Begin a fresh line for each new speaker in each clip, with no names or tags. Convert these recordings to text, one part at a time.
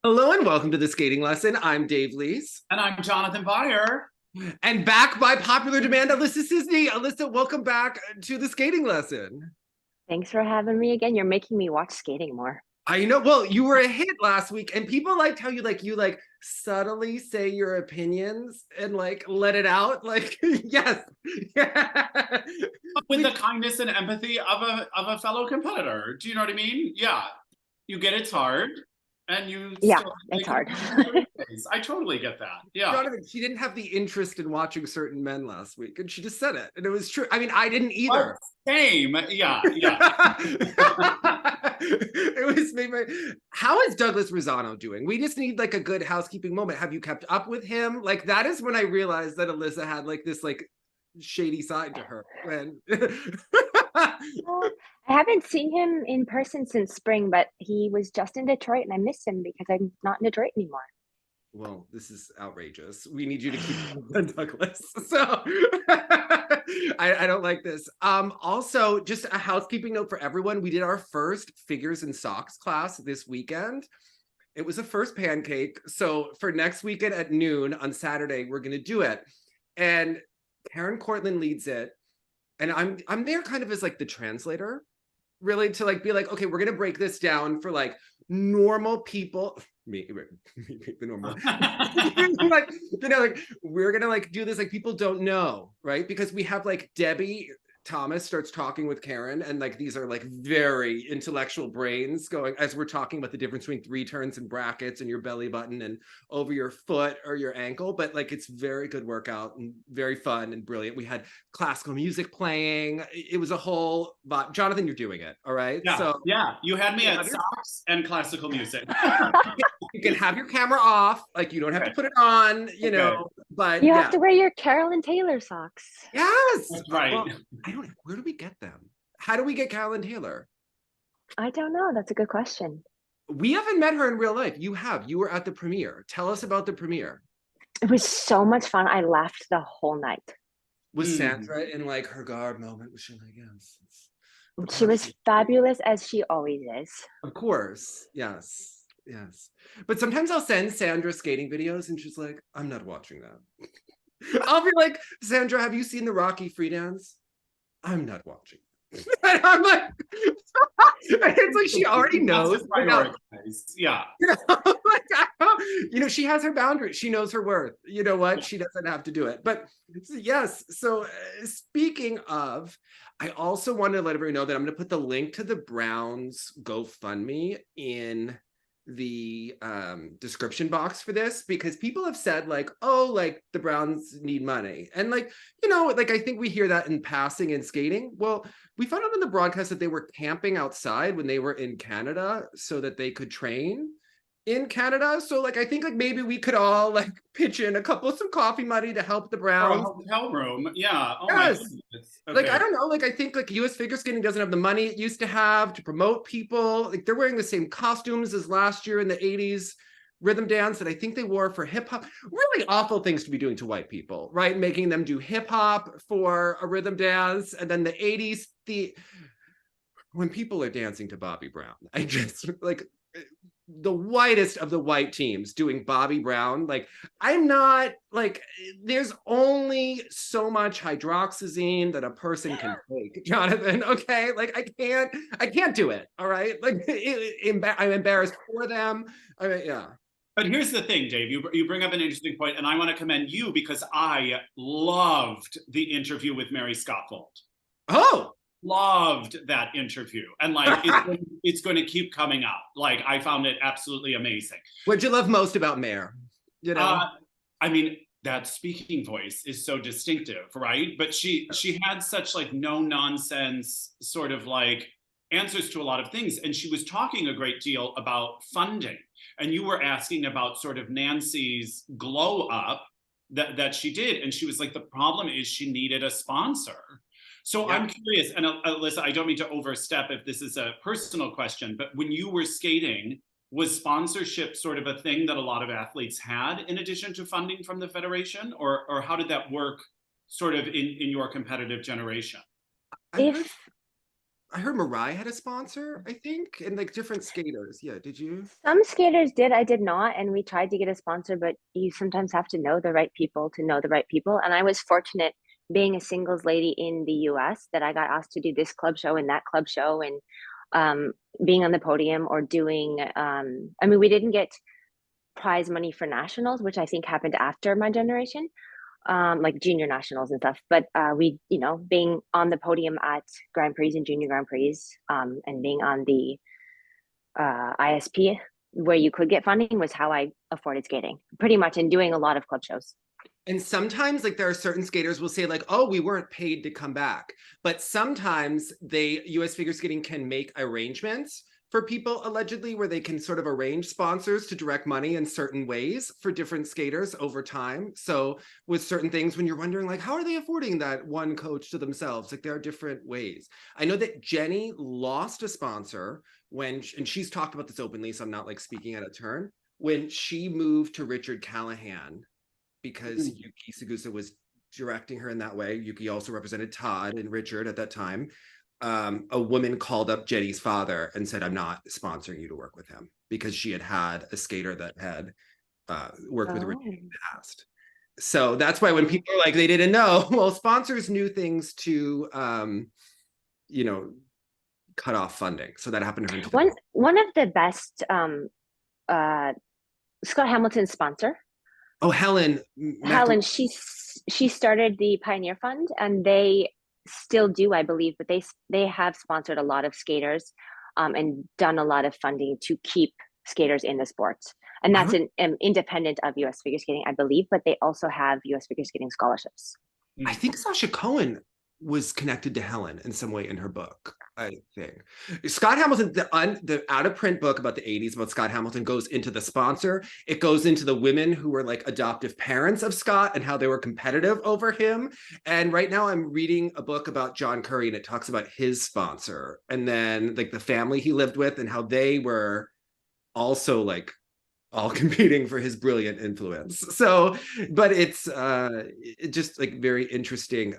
Hello and welcome to the skating lesson. I'm Dave Lees.
And I'm Jonathan Byer.
And back by popular demand, Alissa Czisny. Alissa, welcome back to the skating lesson.
Thanks for having me again. You're making me watch skating more.
I know. Well, you were a hit last week, and people liked how you subtly say your opinions and let it out. Yes.
With the kindness and empathy of a fellow competitor. Do you know what I mean? Yeah. You get it's hard. And
it's hard.
I totally get that. Yeah.
Jonathan, she didn't have the interest in watching certain men last week, and she just said it, and it was true. I mean, I didn't either.
Same. Yeah.
It was How is Douglas Rosano doing? We just need a good housekeeping moment. Have you kept up with him? That is when I realized that Alissa had this shady side to her. When
I haven't seen him in person since spring, but he was just in Detroit and I missed him because I'm not in Detroit anymore.
Well, this is outrageous. We need you to keep on Douglas. So I don't like this. Also, just a housekeeping note for everyone. We did our first figures and socks class this weekend. It was a first pancake. So for next weekend at noon on Saturday, we're going to do it. And Karen Cortland leads it. And I'm there kind of as the translator, really, to be okay, we're gonna break this down for normal people. Me the normal. We're gonna do this people don't know, right? Because we have Debbie Thomas starts talking with Karen, and these are very intellectual brains going as we're talking about the difference between three turns and brackets and your belly button and over your foot or your ankle. But it's very good workout and very fun and brilliant. We had classical music playing. It was a whole but Jonathan, you're doing it, all right?
Yeah.
So
yeah, you had me at socks and classical music.
You can have your camera off, you don't have to put it on, know, but
you have to wear your Carolyn Taylor socks.
Yes,
that's right.
Well, where do we get them? How do we get Carolyn Taylor?
I don't know. That's a good question.
We haven't met her in real life. You have. You were at the premiere. Tell us about the premiere.
It was so much fun. I laughed the whole night.
Was Sandra in her guard moment? Was she yes?
She was fabulous as she always is.
Of course. Yes. Yes. But sometimes I'll send Sandra skating videos and she's like, I'm not watching that. I'll be like, Sandra, have you seen the Rocky free dance? I'm not watching. And I'm like, it's she already knows.
Yeah.
She has her boundaries. She knows her worth. You know what? She doesn't have to do it. But yes. So speaking of, I also wanted to let everyone know that I'm going to put the link to the Browns GoFundMe in the description box for this, because people have said the Browns need money, and I think we hear that in passing in skating. Well, we found out in the broadcast that they were camping outside when they were in Canada so that they could train in Canada. So I think maybe we could all pitch in some coffee money to help the Browns.
Oh, hotel room. Yeah. Oh
yes.
My goodness. Okay.
I don't know. I think US figure skating doesn't have the money it used to have to promote people. They're wearing the same costumes as last year in the 80s rhythm dance that I think they wore for hip hop. Really awful things to be doing to white people, right? Making them do hip hop for a rhythm dance. And then the 80s, when people are dancing to Bobby Brown, I just the whitest of the white teams doing Bobby Brown. I'm not there's only so much hydroxyzine that a person can take, Jonathan. Okay. I can't do it. All right. I'm embarrassed for them. I mean, yeah.
But here's the thing, Dave, you bring up an interesting point, and I want to commend you because I loved the interview with Mary Scotfold.
Oh,
loved that interview, and it's going to keep coming up. I found it absolutely amazing.
What'd you love most about Mare?
I mean, that speaking voice is so distinctive, right? But she had such no nonsense sort of answers to a lot of things, and she was talking a great deal about funding, and you were asking about sort of Nancy's glow up that she did, and she was the problem is she needed a sponsor. So yeah. I'm curious, and Alissa, I don't mean to overstep if this is a personal question, but when you were skating, was sponsorship sort of a thing that a lot of athletes had in addition to funding from the federation, or how did that work sort of in your competitive generation?
I heard Mariah had a sponsor, I think, and like different skaters. Yeah, did you?
Some skaters did, I did not, and we tried to get a sponsor, but you sometimes have to know the right people to know the right people. And I was fortunate being a singles lady in the US that I got asked to do this club show and that club show and being on the podium or doing I mean, we didn't get prize money for nationals, which I think happened after my generation, like junior nationals and stuff. But we, you know, being on the podium at Grand Prix and Junior Grand Prix, and being on the ISP where you could get funding was how I afforded skating, pretty much, and doing a lot of club shows.
And sometimes like there are certain skaters will say like, oh, we weren't paid to come back. But sometimes US figure skating can make arrangements for people allegedly where they can sort of arrange sponsors to direct money in certain ways for different skaters over time. So with certain things, when you're wondering like, how are they affording that one coach to themselves? Like there are different ways. I know that Jenny lost a sponsor and she's talked about this openly, so I'm not like speaking out of turn, when she moved to Richard Callahan because Yuki Sagusa was directing her in that way. Yuki also represented Todd and Richard at that time. A woman called up Jenny's father and said, I'm not sponsoring you to work with him, because she had a skater that had worked with Richard in the past. So that's why when people are like, they didn't know, well, sponsors knew things to, you know, cut off funding. So that happened to her.
One of the best, Scott Hamilton's sponsor.
Oh, Helen.
Helen, she started the Pioneer Fund, and they still do, I believe, but they have sponsored a lot of skaters and done a lot of funding to keep skaters in the sports. And that's independent of US figure skating, I believe, but they also have US figure skating scholarships.
I think Sasha Cohen was connected to Helen in some way in her book, I think. Scott Hamilton, the out-of-print book about the 80s about Scott Hamilton goes into the sponsor. It goes into the women who were like adoptive parents of Scott and how they were competitive over him. And right now I'm reading a book about John Curry, and it talks about his sponsor and then like the family he lived with and how they were also like all competing for his brilliant influence. So, but it's just like very interesting.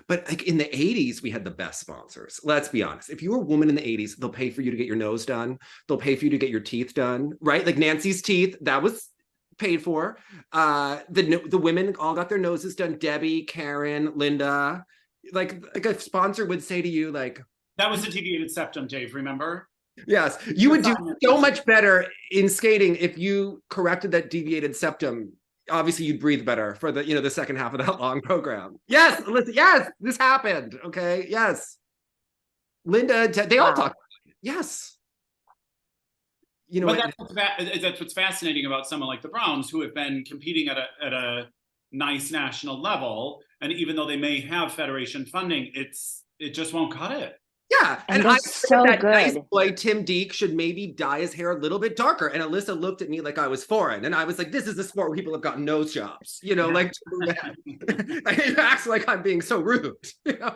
But like in the 80s, we had the best sponsors. Let's be honest. If you were a woman in the 80s, they'll pay for you to get your nose done. They'll pay for you to get your teeth done, right? Like Nancy's teeth, that was paid for. The women all got their noses done. Debbie, Karen, Linda. Like a sponsor would say to you, like,
that was the deviated septum, Dave, remember?
Yes, you would do so much better in skating if you corrected that deviated septum. Obviously you'd breathe better for the, you know, the second half of that long program. Yes, yes, this happened. Okay, yes. Linda, they all talk about it. Yes. You know,
but that's what's fascinating about someone like the Browns, who have been competing at a nice national level, and even though they may have federation funding, it just won't cut it.
Yeah, and I said that nice boy Tim Deek should maybe dye his hair a little bit darker. And Alissa looked at me like I was foreign, and I was like, "This is a sport where people have gotten nose jobs." You know, like it acts like I'm being so rude. You know,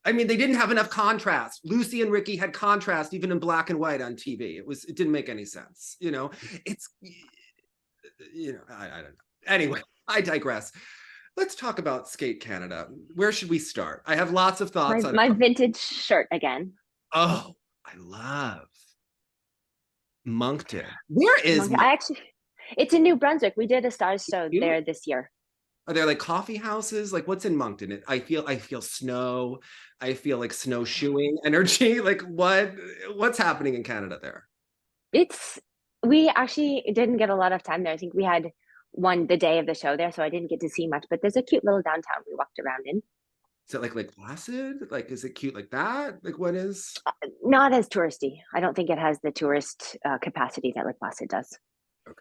I mean, they didn't have enough contrast. Lucy and Ricky had contrast even in black and white on TV. It didn't make any sense. You know, I don't know. Anyway, I digress. Let's talk about Skate Canada. Where should we start? I have lots of thoughts on
my vintage shirt again.
Oh, I love Moncton. Where is
Moncton? It's in New Brunswick. We did a Stars show there this year.
Are there like coffee houses? Like what's in Moncton? I feel snow. I feel like snowshoeing energy. Like what's happening in Canada there?
We actually didn't get a lot of time there. I think we had the day of the show there, so I didn't get to see much, but there's a cute little downtown we walked around in.
Is it like Lake Placid? Like, is it cute like that? Like, what is?
Not as touristy. I don't think it has the tourist capacity that Lake Placid does.
Okay.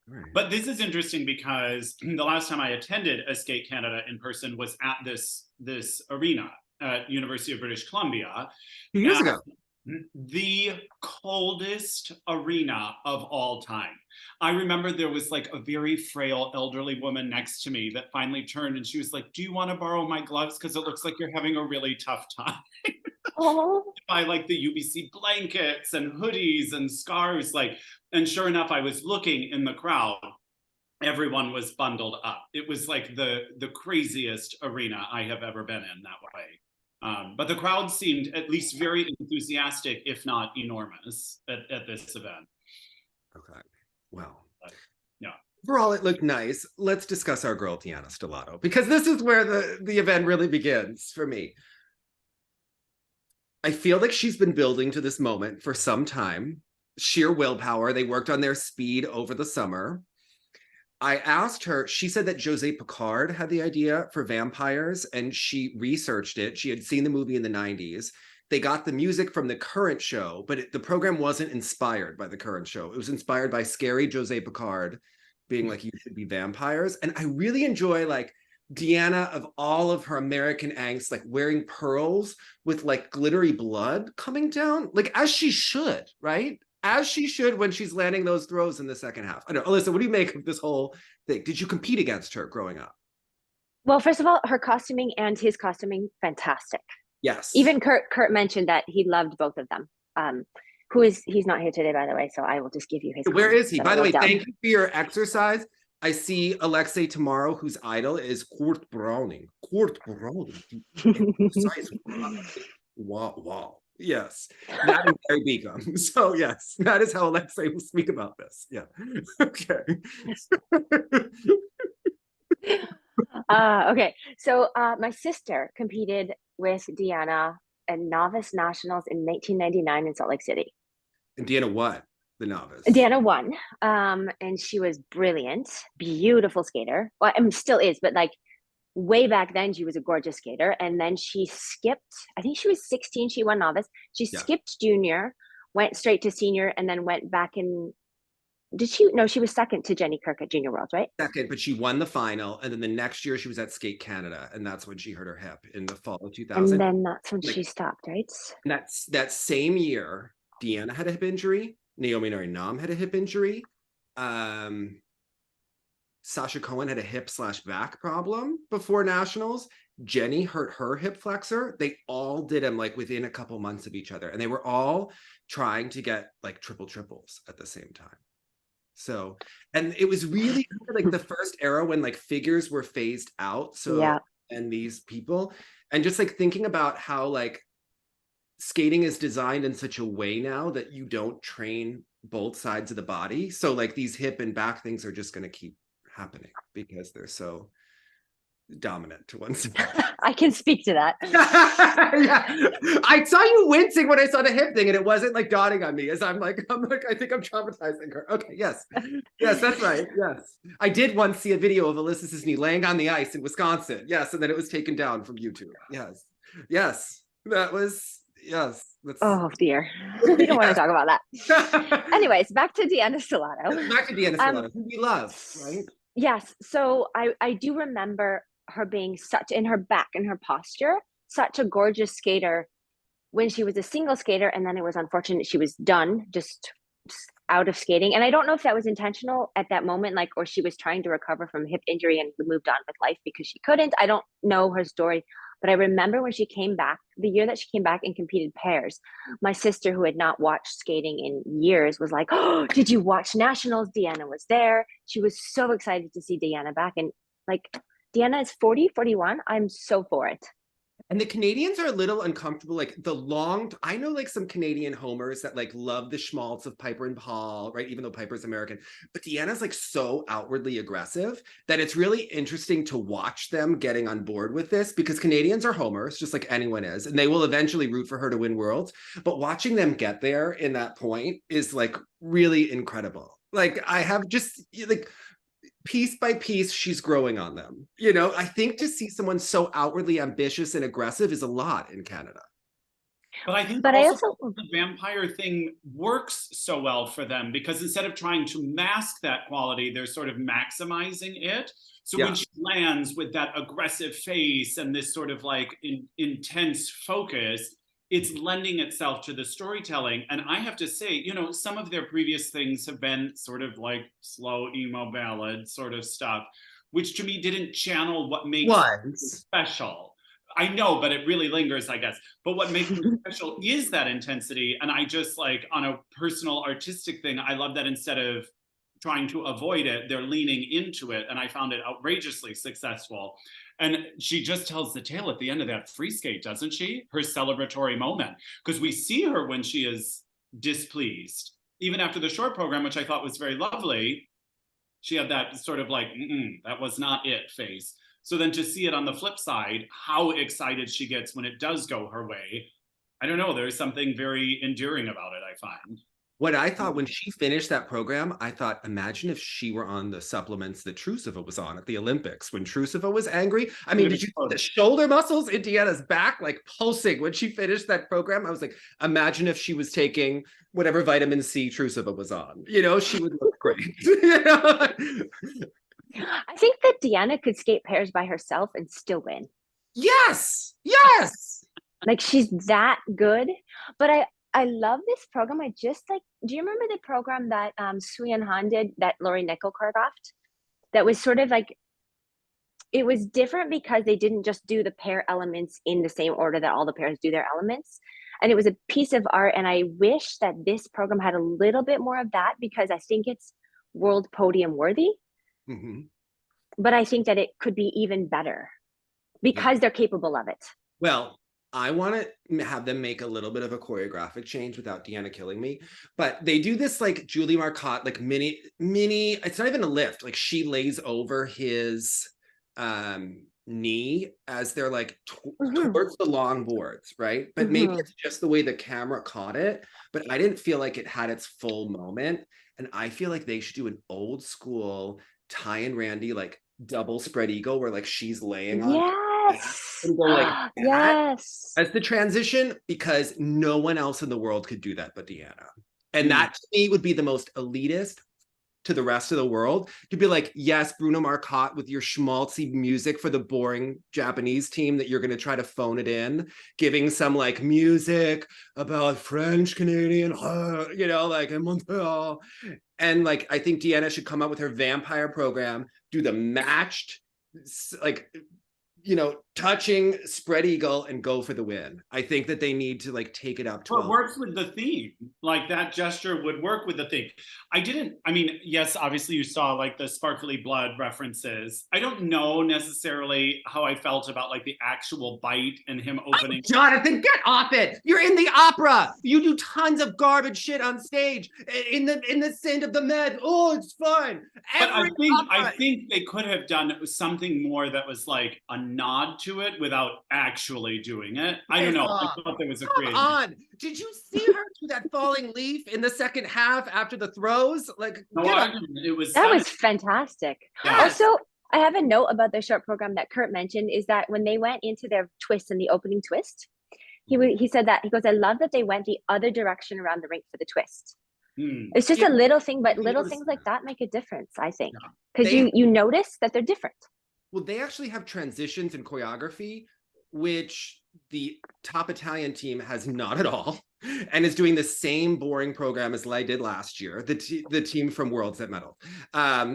All right.
But this is interesting because the last time I attended a Skate Canada in person was at this arena at University of British Columbia.
2 years ago.
The coldest arena of all time. I remember there was like a very frail elderly woman next to me that finally turned and she was like, "Do you want to borrow my gloves? Because it looks like you're having a really tough time."
Oh.
I like the UBC blankets and hoodies and scarves, and sure enough, I was looking in the crowd. Everyone was bundled up. It was like the craziest arena I have ever been in that way. But the crowd seemed at least very enthusiastic, if not enormous, at this event.
Okay, well.
Yeah.
Overall, it looked nice. Let's discuss our girl, Deanna Stellato, because this is where the event really begins for me. I feel like she's been building to this moment for some time. Sheer willpower. They worked on their speed over the summer. I asked her, she said that Jose Picard had the idea for vampires and she researched it. She had seen the movie in the 90s. They got the music from the current show, but the program wasn't inspired by the current show. It was inspired by scary Jose Picard being like, you should be vampires. And I really enjoy like Deanna, of all of her American angst, like wearing pearls with like glittery blood coming down, like as she should, right? As she should when she's landing those throws in the second half. I don't know, Alissa, what do you make of this whole thing? Did you compete against her growing up?
Well, first of all, her costuming and his costuming, fantastic.
Yes.
Even Kurt mentioned that he loved both of them. He's not here today, by the way, so I will just give you his.
Where is he? By the way, thank you for your exercise. I see Alexei tomorrow, whose idol is Kurt Browning. Kurt Browning. Wow. Yes, that is Gary Beacom. So yes, that is how Alexei will speak about this. Yeah. Okay.
Okay. So my sister competed with Deanna at Novice Nationals in 1999 in Salt Lake City.
And Deanna won the novice.
Deanna won, and she was brilliant, beautiful skater. Well, I mean, still is, but like way back then, she was a gorgeous skater. And then she skipped. I think she was 16. She won novice. She skipped junior, went straight to senior, and then went back in. Did she? No, she was second to Jenny Kirk at Junior Worlds, right?
Second, but she won the final. And then the next year she was at Skate Canada. And that's when she hurt her hip in the fall of 2000.
And then that's when she stopped, right?
And that same year, Deanna had a hip injury. Naomi Nam had a hip injury. Sasha Cohen had a hip/back problem before nationals. Jenny hurt her hip flexor. They all did them like within a couple months of each other. And they were all trying to get like triples at the same time. So, and it was really like the first era when like figures were phased out. So, yeah. And these people, and just like thinking about how like skating is designed in such a way now that you don't train both sides of the body. So like these hip and back things are just going to keep happening because they're so dominant to one side.
I can speak to that.
Yeah. I saw you wincing when I saw the hip thing and it wasn't like dawning on me as I'm like, I think I'm traumatizing her. Okay, yes, that's right. Yes. I did once see a video of Alissa Czisny laying on the ice in Wisconsin. Yes, and then it was taken down from YouTube. Yes, that was, yes.
Oh dear. We don't want to talk about that. Anyways, back to Deanna Stellato.
Back to Deanna Stellato, who we love, right?
Yes. So I do remember her being such, in her back and her posture, such a gorgeous skater when she was a single skater. And then it was unfortunate she was done, just out of skating. And I don't know if that was intentional at that moment, like, or she was trying to recover from hip injury and moved on with life because she couldn't. I don't know her story. But I remember when she came back, the year that she came back and competed pairs, my sister, who had not watched skating in years, was like, oh, did you watch nationals? Deanna was there. She was so excited to see Deanna back. And like, Deanna is 40, 41. I'm so for it.
And the Canadians are a little uncomfortable. Like I know like some Canadian homers that like love the schmaltz of Piper and Paul, right? Even though Piper's American, but Deanna's like so outwardly aggressive that it's really interesting to watch them getting on board with this because Canadians are homers, just like anyone is, and they will eventually root for her to win worlds. But watching them get there in that point is like really incredible. Like I have just like, piece by piece, she's growing on them. You know, I think to see someone so outwardly ambitious and aggressive is a lot in Canada.
But I think also the vampire thing works so well for them because instead of trying to mask that quality, they're sort of maximizing it. So when she lands with that aggressive face and this sort of like intense focus, it's lending itself to the storytelling. And I have to say, you know, some of their previous things have been sort of like slow emo ballad sort of stuff, which to me didn't channel what makes it special. I know, but it really lingers, I guess. But what makes it special is that intensity. And I just like on a personal artistic thing, I love that instead of trying to avoid it, they're leaning into it. And I found it outrageously successful. And she just tells the tale at the end of that free skate, doesn't she? Her celebratory moment. Because we see her when she is displeased. Even after the short program, which I thought was very lovely, she had that sort of like, that was not it face. So then to see it on the flip side, how excited she gets when it does go her way, I don't know, there's something very endearing about it, I find.
What I thought when she finished that program, I thought, imagine if she were on the supplements that Trusova was on at the Olympics when Trusova was angry. I mean, did you see the shoulder muscles in Deanna's back like pulsing when she finished that program? I was like, imagine if she was taking whatever vitamin C Trusova was on. You know, she would look great. You know?
I think that Deanna could skate pairs by herself and still win.
Yes, yes.
Like she's that good. But I love this program. I just like, do you remember the program that Suyeon Han did that Lori Nickel choreographed? That was sort of like, it was different because they didn't just do the pair elements in the same order that all the pairs do their elements. And it was a piece of art. And I wish that this program had a little bit more of that because I think it's world podium worthy.
Mm-hmm.
But I think that it could be even better because they're capable of it.
Well, I want to have them make a little bit of a choreographic change without Deanna killing me. But they do this like Julie Marcotte, like mini, it's not even a lift. Like she lays over his knee as they're like towards the long boards, right? But maybe it's just the way the camera caught it. But I didn't feel like it had its full moment. And I feel like they should do an old school Ty and Randy, like double spread eagle where like she's laying on and go like as the transition, because no one else in the world could do that but Deanna. And that to me would be the most elitist to the rest of the world, to be like, yes, Bruno Marcotte with your schmaltzy music for the boring Japanese team that you're going to try to phone it in, giving some like music about French Canadian, you know, like in Montreal. And like, I think Deanna should come up with her vampire program, do the matched, like, you know, touching spread eagle and go for the win. I think that they need to like take it up to
it works with the theme. Like that gesture would work with the theme. I mean, yes, obviously you saw like the sparkly blood references. I don't know necessarily how I felt about like the actual bite and him opening.
Oh, Jonathan, get off it. You're in the opera. You do tons of garbage shit on stage in the Saint of the Med. Oh, it's fine.
But I think they could have done something more that was like a nod to it without actually doing it. I don't know. I thought there was a creative.
Come on. Did you see her do that falling leaf in the second half after the throws? Like,
no, it was
that was fantastic.
Yes.
Also, I have a note about the short program that Kurt mentioned is that when they went into their twist in the opening twist, he said that he goes, I love that they went the other direction around the rink for the twist. It's just a little thing, but little things like that make a difference, I think, because you notice that they're different.
Well, they actually have transitions in choreography, which the top Italian team has not at all, and is doing the same boring program as Lay did last year, the team from Worlds at Medal.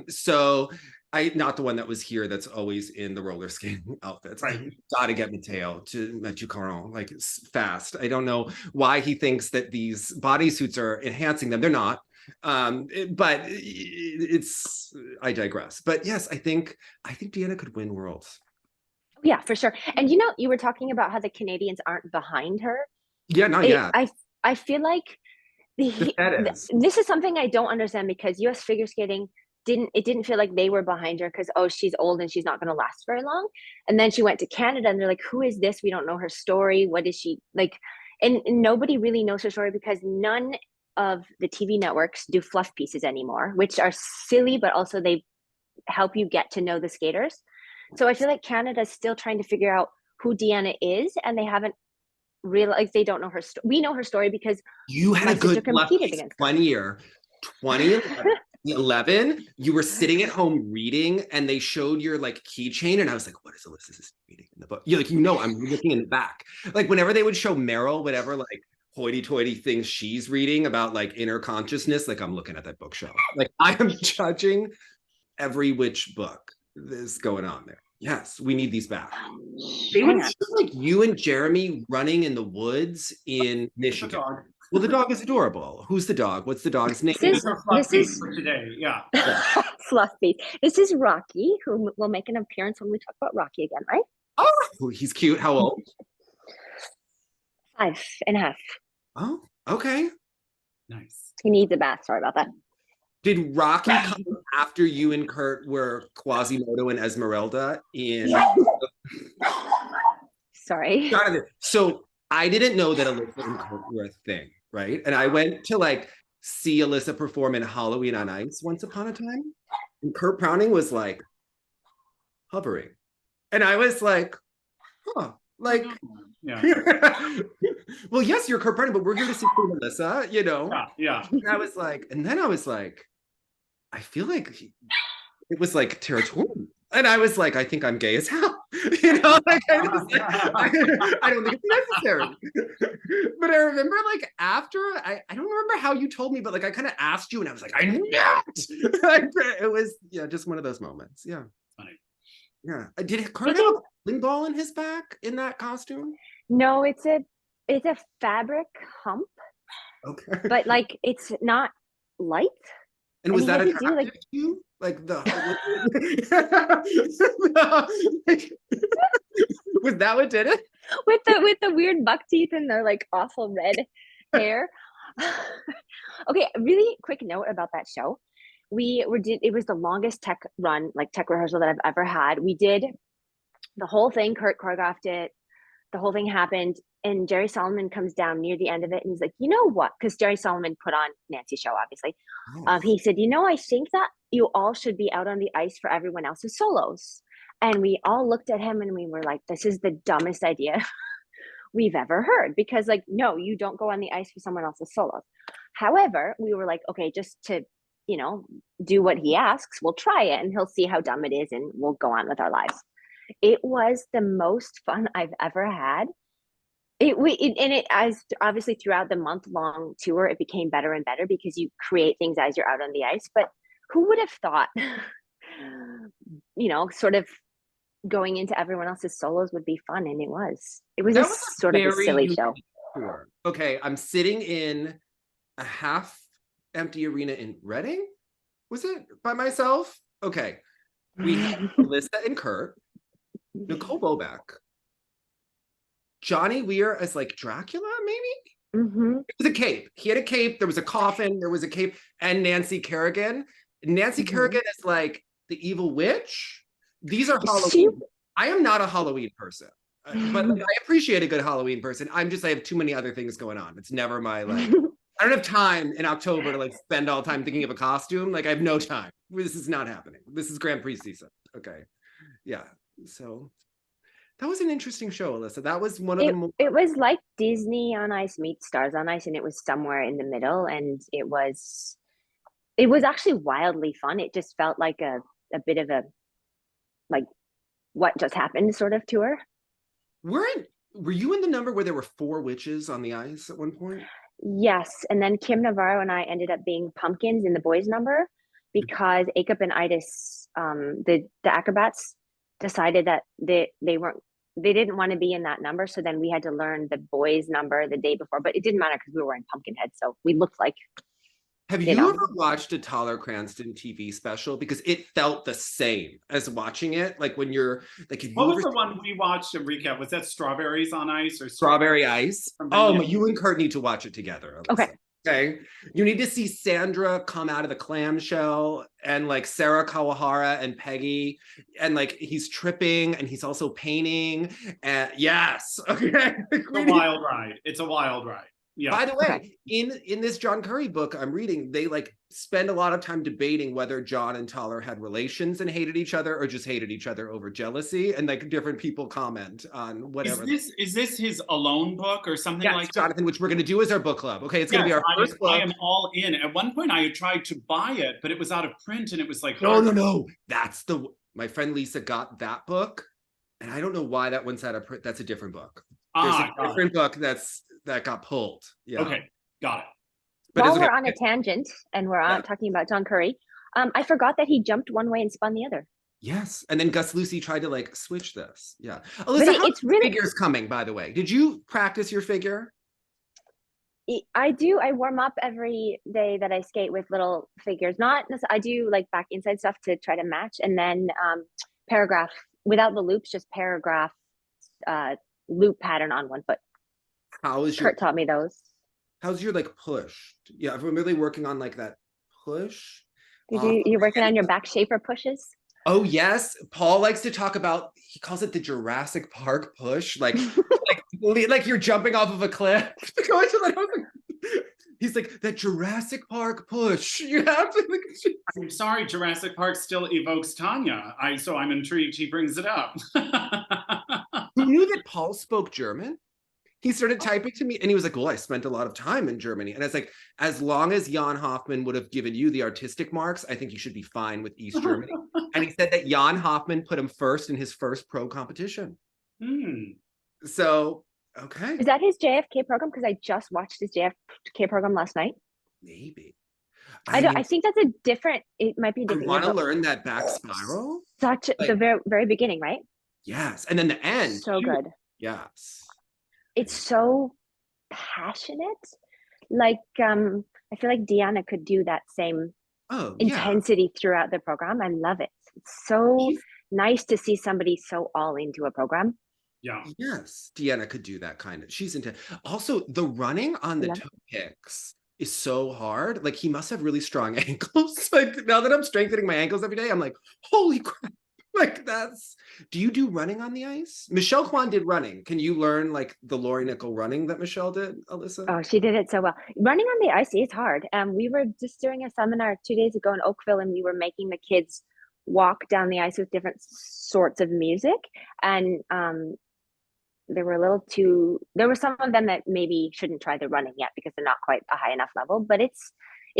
So not the one that was here that's always in the roller skating outfits.
Right.
Gotta get Matteo to Mathieu Caron, like fast. I don't know why he thinks that these bodysuits are enhancing them. They're not. But I digress. But yes, I think Deanna could win Worlds.
Yeah, for sure. And you know, you were talking about how the Canadians aren't behind her.
Yeah, not yet.
I feel like this is something I don't understand, because US figure skating didn't feel like they were behind her because, oh, she's old and she's not going to last very long. And then she went to Canada and they're like, who is this? We don't know her story. What is she like? And nobody really knows her story because none of the TV networks do fluff pieces anymore, which are silly, but also they help you get to know the skaters. So I feel like Canada's still trying to figure out who Deanna is, and they haven't realized, they don't know her story. We know her story because
you had a good fluff piece one year, 2011, you were sitting at home reading and they showed your like keychain and I was like, what is Alissa reading in the book? You're like, I'm looking in the back. Like whenever they would show Meryl, whatever, like hoity-toity things she's reading about like inner consciousness, like I'm looking at that bookshelf. Like I am judging every which book is going on there. Yes, we need these back. They would show like you and Jeremy running in the woods in Michigan. Well, the dog is adorable. Who's the dog? What's the dog's name?
This
This
is
is for today. Yeah.
Fluffy. This is Rocky, who will make an appearance when we talk about Rocky again, right?
Oh, he's cute. How old?
5.5.
Oh, okay.
Nice.
He needs a bath. Sorry about that.
Did Rocky come after you and Kurt were Quasimodo and Esmeralda in?
Sorry.
Jonathan, so I didn't know that Alissa and Kurt were a thing, right? And I went to like see Alissa perform in Halloween on Ice once upon a time, and Kurt Browning was like hovering, and I was like, huh, like,
Yeah.
well, yes, you're Kurt Browning, but we're here to see Queen Alissa, you know?
Yeah.
And I was like, and then I was like, I feel like it was like territorial. And I was like, I think I'm gay as hell. You know, like, I don't think it's necessary. But I remember like after, I don't remember how you told me, but like I kind of asked you and I was like, I knew it. It was, yeah, just one of those moments. Yeah.
Funny.
Yeah. Did Kurt have a bowling ball in his back in that costume?
No, it's a fabric hump,
Okay.
but like it's not light.
And was that
he had to do,
attractive
like-
to you? Like the was that what did it?
with the weird buck teeth and their like awful red hair. Okay, really quick note about that show. It was the longest tech rehearsal that I've ever had. We did the whole thing. Kurt choreographed it. The whole thing happened, and Jerry Solomon comes down near the end of it, and he's like, "You know what?" Because Jerry Solomon put on Nancy's show, obviously. He said, "You know, I think that you all should be out on the ice for everyone else's solos." And we all looked at him and we were like, "This is the dumbest idea we've ever heard." Because, like, no, you don't go on the ice for someone else's solos. However, we were like, okay, just to, you know, do what he asks, we'll try it, and he'll see how dumb it is, and we'll go on with our lives. It was the most fun I've ever had. As obviously throughout the month-long tour, it became better and better because you create things as you're out on the ice. But who would have thought, you know, sort of going into everyone else's solos would be fun, and it was. It was sort of a silly show.
Tour. Okay, I'm sitting in a half-empty arena in Reading. Was it by myself? Okay, we had Alissa and Kurt. Nicole Boback, Johnny Weir as like Dracula, maybe? It was a cape. He had a cape. There was a coffin. There was a cape. And Nancy Kerrigan. Nancy Kerrigan is like the evil witch. These are Halloween. I am not a Halloween person, but like, I appreciate a good Halloween person. I have too many other things going on. It's never my like. I don't have time in October to like spend all time thinking of a costume. Like I have no time. This is not happening. This is Grand Prix season. Okay, yeah. So that was an interesting show, Alissa. That was one of the more...
It was like Disney on Ice meets Stars on Ice, and it was somewhere in the middle, and it was actually wildly fun. It just felt like a bit of a like what just happened sort of tour.
Were you in the number where there were 4 witches on the ice at one point?
Yes, and then Kim Navarro and I ended up being pumpkins in the boys' number because Jacob and Itis, the acrobats, decided that they didn't want to be in that number, so then we had to learn the boys' number the day before, but it didn't matter because we were wearing pumpkin heads, so we looked like.
Have you ever watched a Tyler Cranston TV special? Because it felt the same as watching it. Like when you're like,
what was the one we watched? A recap, was that Strawberries on Ice or
Strawberry Ice? Oh, you and Kurt need to watch it together. Okay. You need to see Sandra come out of the clamshell and like Sarah Kawahara and Peggy, and like he's tripping and he's also painting. And yes, okay.
It's a wild ride. It's a wild ride. Yeah.
By the way, in this John Curry book I'm reading, they like spend a lot of time debating whether John and Tyler had relations and hated each other or just hated each other over jealousy, and like different people comment on whatever.
Is this his alone book or something like that?
Jonathan, which we're going to do as our book club. Okay, it's going to be our first book.
I am all in. At one point I had tried to buy it, but it was out of print and it was like
no. That's my friend Lisa got that book, and I don't know why that one's out of print. That's a different book. There's a different book that got pulled. Yeah.
Okay, got it.
But
while we're on a tangent and we're talking about John Curry, I forgot that he jumped one way and spun the other.
Yes, and then Gus Lucy tried to like switch this. Yeah, Alissa, it's really figures coming. By the way, did you practice your figure?
I do. I warm up every day that I skate with little figures. I do like back inside stuff to try to match, and then paragraph without the loops, just paragraph loop pattern on one foot.
How is
Kurt taught me those.
How's your like push? Yeah, if I'm really working on like that push.
You're working on your back shaper pushes?
Oh yes, Paul likes to talk about. He calls it the Jurassic Park push, like like you're jumping off of a cliff. He's like that Jurassic Park push. You have to. Like,
I'm sorry, Jurassic Park still evokes Tanya. So I'm intrigued he brings it up.
Who knew that Paul spoke German? He started typing to me and he was like, well, I spent a lot of time in Germany. And I was like, as long as Jan Hoffman would have given you the artistic marks, I think you should be fine with East Germany. And he said that Jan Hoffman put him first in his first pro competition. So, okay.
Is that his JFK program? Because I just watched his JFK program last night.
Maybe.
I think that's a different, it might be different.
I want to learn that back spiral.
Such like, the very, very beginning, right?
Yes. And then the end.
So good.
Yes.
It's so passionate. Like, I feel like Deanna could do that same intensity throughout the program. I love it. It's so nice to see somebody so all into a program.
Yeah.
Yes. Deanna could do that kind of. She's into. Also, the running on the toe kicks is so hard. Like, he must have really strong ankles. Like, now that I'm strengthening my ankles every day, I'm like, holy crap. Like, do you do running on the ice? Michelle Kwan did running. Can you learn like the Lori Nickel running that Michelle did, Alissa?
Oh, she did it so well. Running on the ice is hard. We were just doing a seminar 2 days ago in Oakville, and we were making the kids walk down the ice with different sorts of music. And there were some of them that maybe shouldn't try the running yet because they're not quite a high enough level, but it's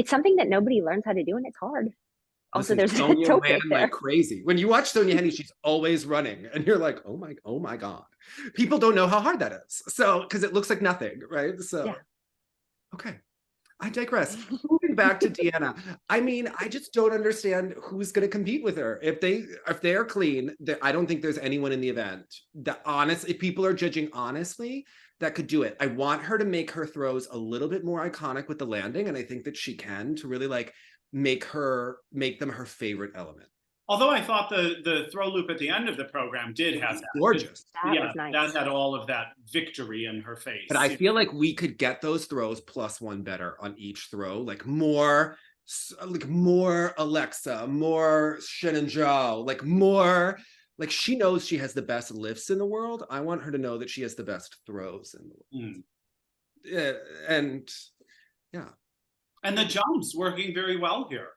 something that nobody learns how to do, and it's hard. Also, there's
Sonia ran like crazy. When you watch Sonia Henny, she's always running, and you're like, oh my God. People don't know how hard that is. So, because it looks like nothing, right? So, yeah. Okay, I digress. Moving back to Deanna. I mean, I just don't understand who's going to compete with her. If they are clean, I don't think there's anyone in the event that if people are judging honestly, that could do it. I want her to make her throws a little bit more iconic with the landing, and I think that she can, to really like make them her favorite element.
Although I thought the throw loop at the end of the program did have that.
Gorgeous.
That was nice.
That had all of that victory in her face.
But I feel like we could get those throws +1 better on each throw, like more Alexa, more Shannon Zhao, like more, like she knows she has the best lifts in the world. I want her to know that she has the best throws in the world. And yeah.
And the jumps working very well here.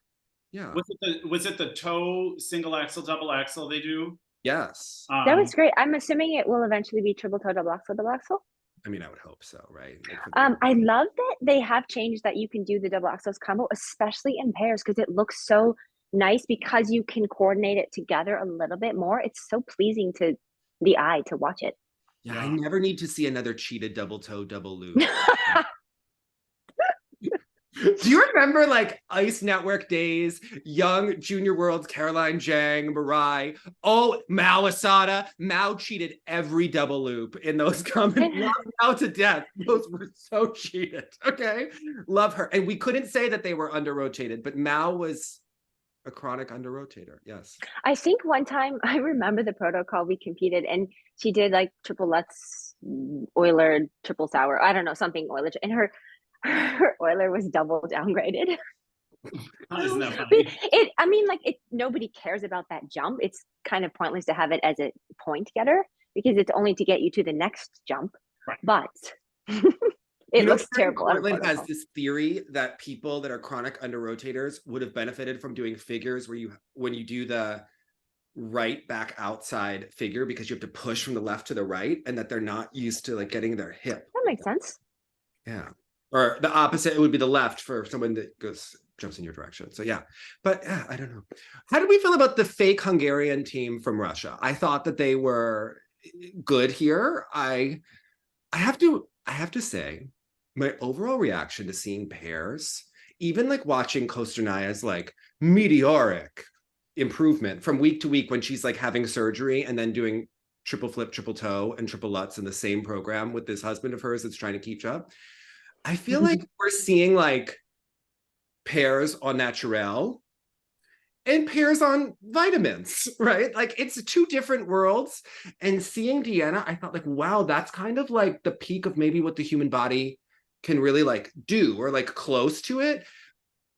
Yeah.
Was it the toe single axel, double axel they do?
Yes.
That was great. I'm assuming it will eventually be triple toe, double axel, double axel.
I mean, I would hope so, right?
I love that they have changed that you can do the double axels combo, especially in pairs, because it looks so nice because you can coordinate it together a little bit more. It's so pleasing to the eye to watch it.
Yeah, I never need to see another cheetah double toe, double loop. Do you remember like Ice Network days, young Junior Worlds, Caroline Zhang, Mirai, Mao Asada? Mao cheated every double loop in those comments. Mao to death. Those were so cheated. Okay. Love her. And we couldn't say that they were under-rotated, but Mao was a chronic under-rotator. Yes.
I think one time, I remember the protocol we competed, and she did like triple Lutz, Euler, triple sour. I don't know, something Euler. And her Euler was double downgraded.
Isn't that funny?
Nobody cares about that jump. It's kind of pointless to have it as a point getter because it's only to get you to the next jump.
Right.
But it looks terrible.
Portland has this theory that people that are chronic under-rotators would have benefited from doing figures when you do the right back outside figure because you have to push from the left to the right, and that they're not used to like getting their hip.
That makes sense.
Yeah. Or the opposite, it would be the left for someone that jumps in your direction. So yeah, but I don't know. How did we feel about the fake Hungarian team from Russia? I thought that they were good here. I have to say, my overall reaction to seeing pairs, even like watching Kosternaya's like meteoric improvement from week to week when she's like having surgery and then doing triple flip, triple toe, and triple Lutz in the same program with this husband of hers that's trying to keep up. I feel like we're seeing like pairs on naturel and pairs on vitamins, right? Like it's two different worlds. And seeing Deanna, I thought like, wow, that's kind of like the peak of maybe what the human body can really like do, or like close to it.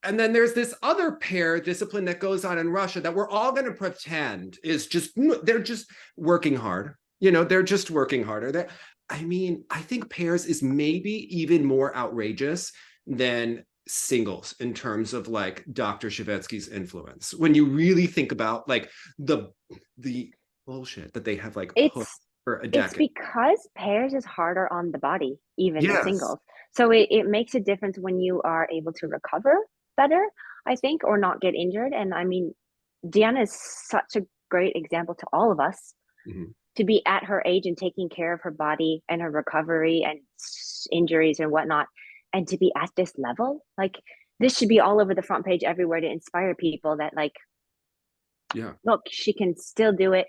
And then there's this other pair discipline that goes on in Russia that we're all going to pretend is just, they're just working hard. You know, they're just working harder. I mean, I think pairs is maybe even more outrageous than singles in terms of like Dr. Shevetsky's influence. When you really think about like the bullshit that they have like put for a decade.
It's because pairs is harder on the body, even than
Yes.
singles. So it makes a difference when you are able to recover better, I think, or not get injured. And I mean, Deanna is such a great example to all of us to be at her age and taking care of her body and her recovery and injuries and whatnot, and to be at this level. Like, this should be all over the front page everywhere to inspire people that like, look, she can still do it.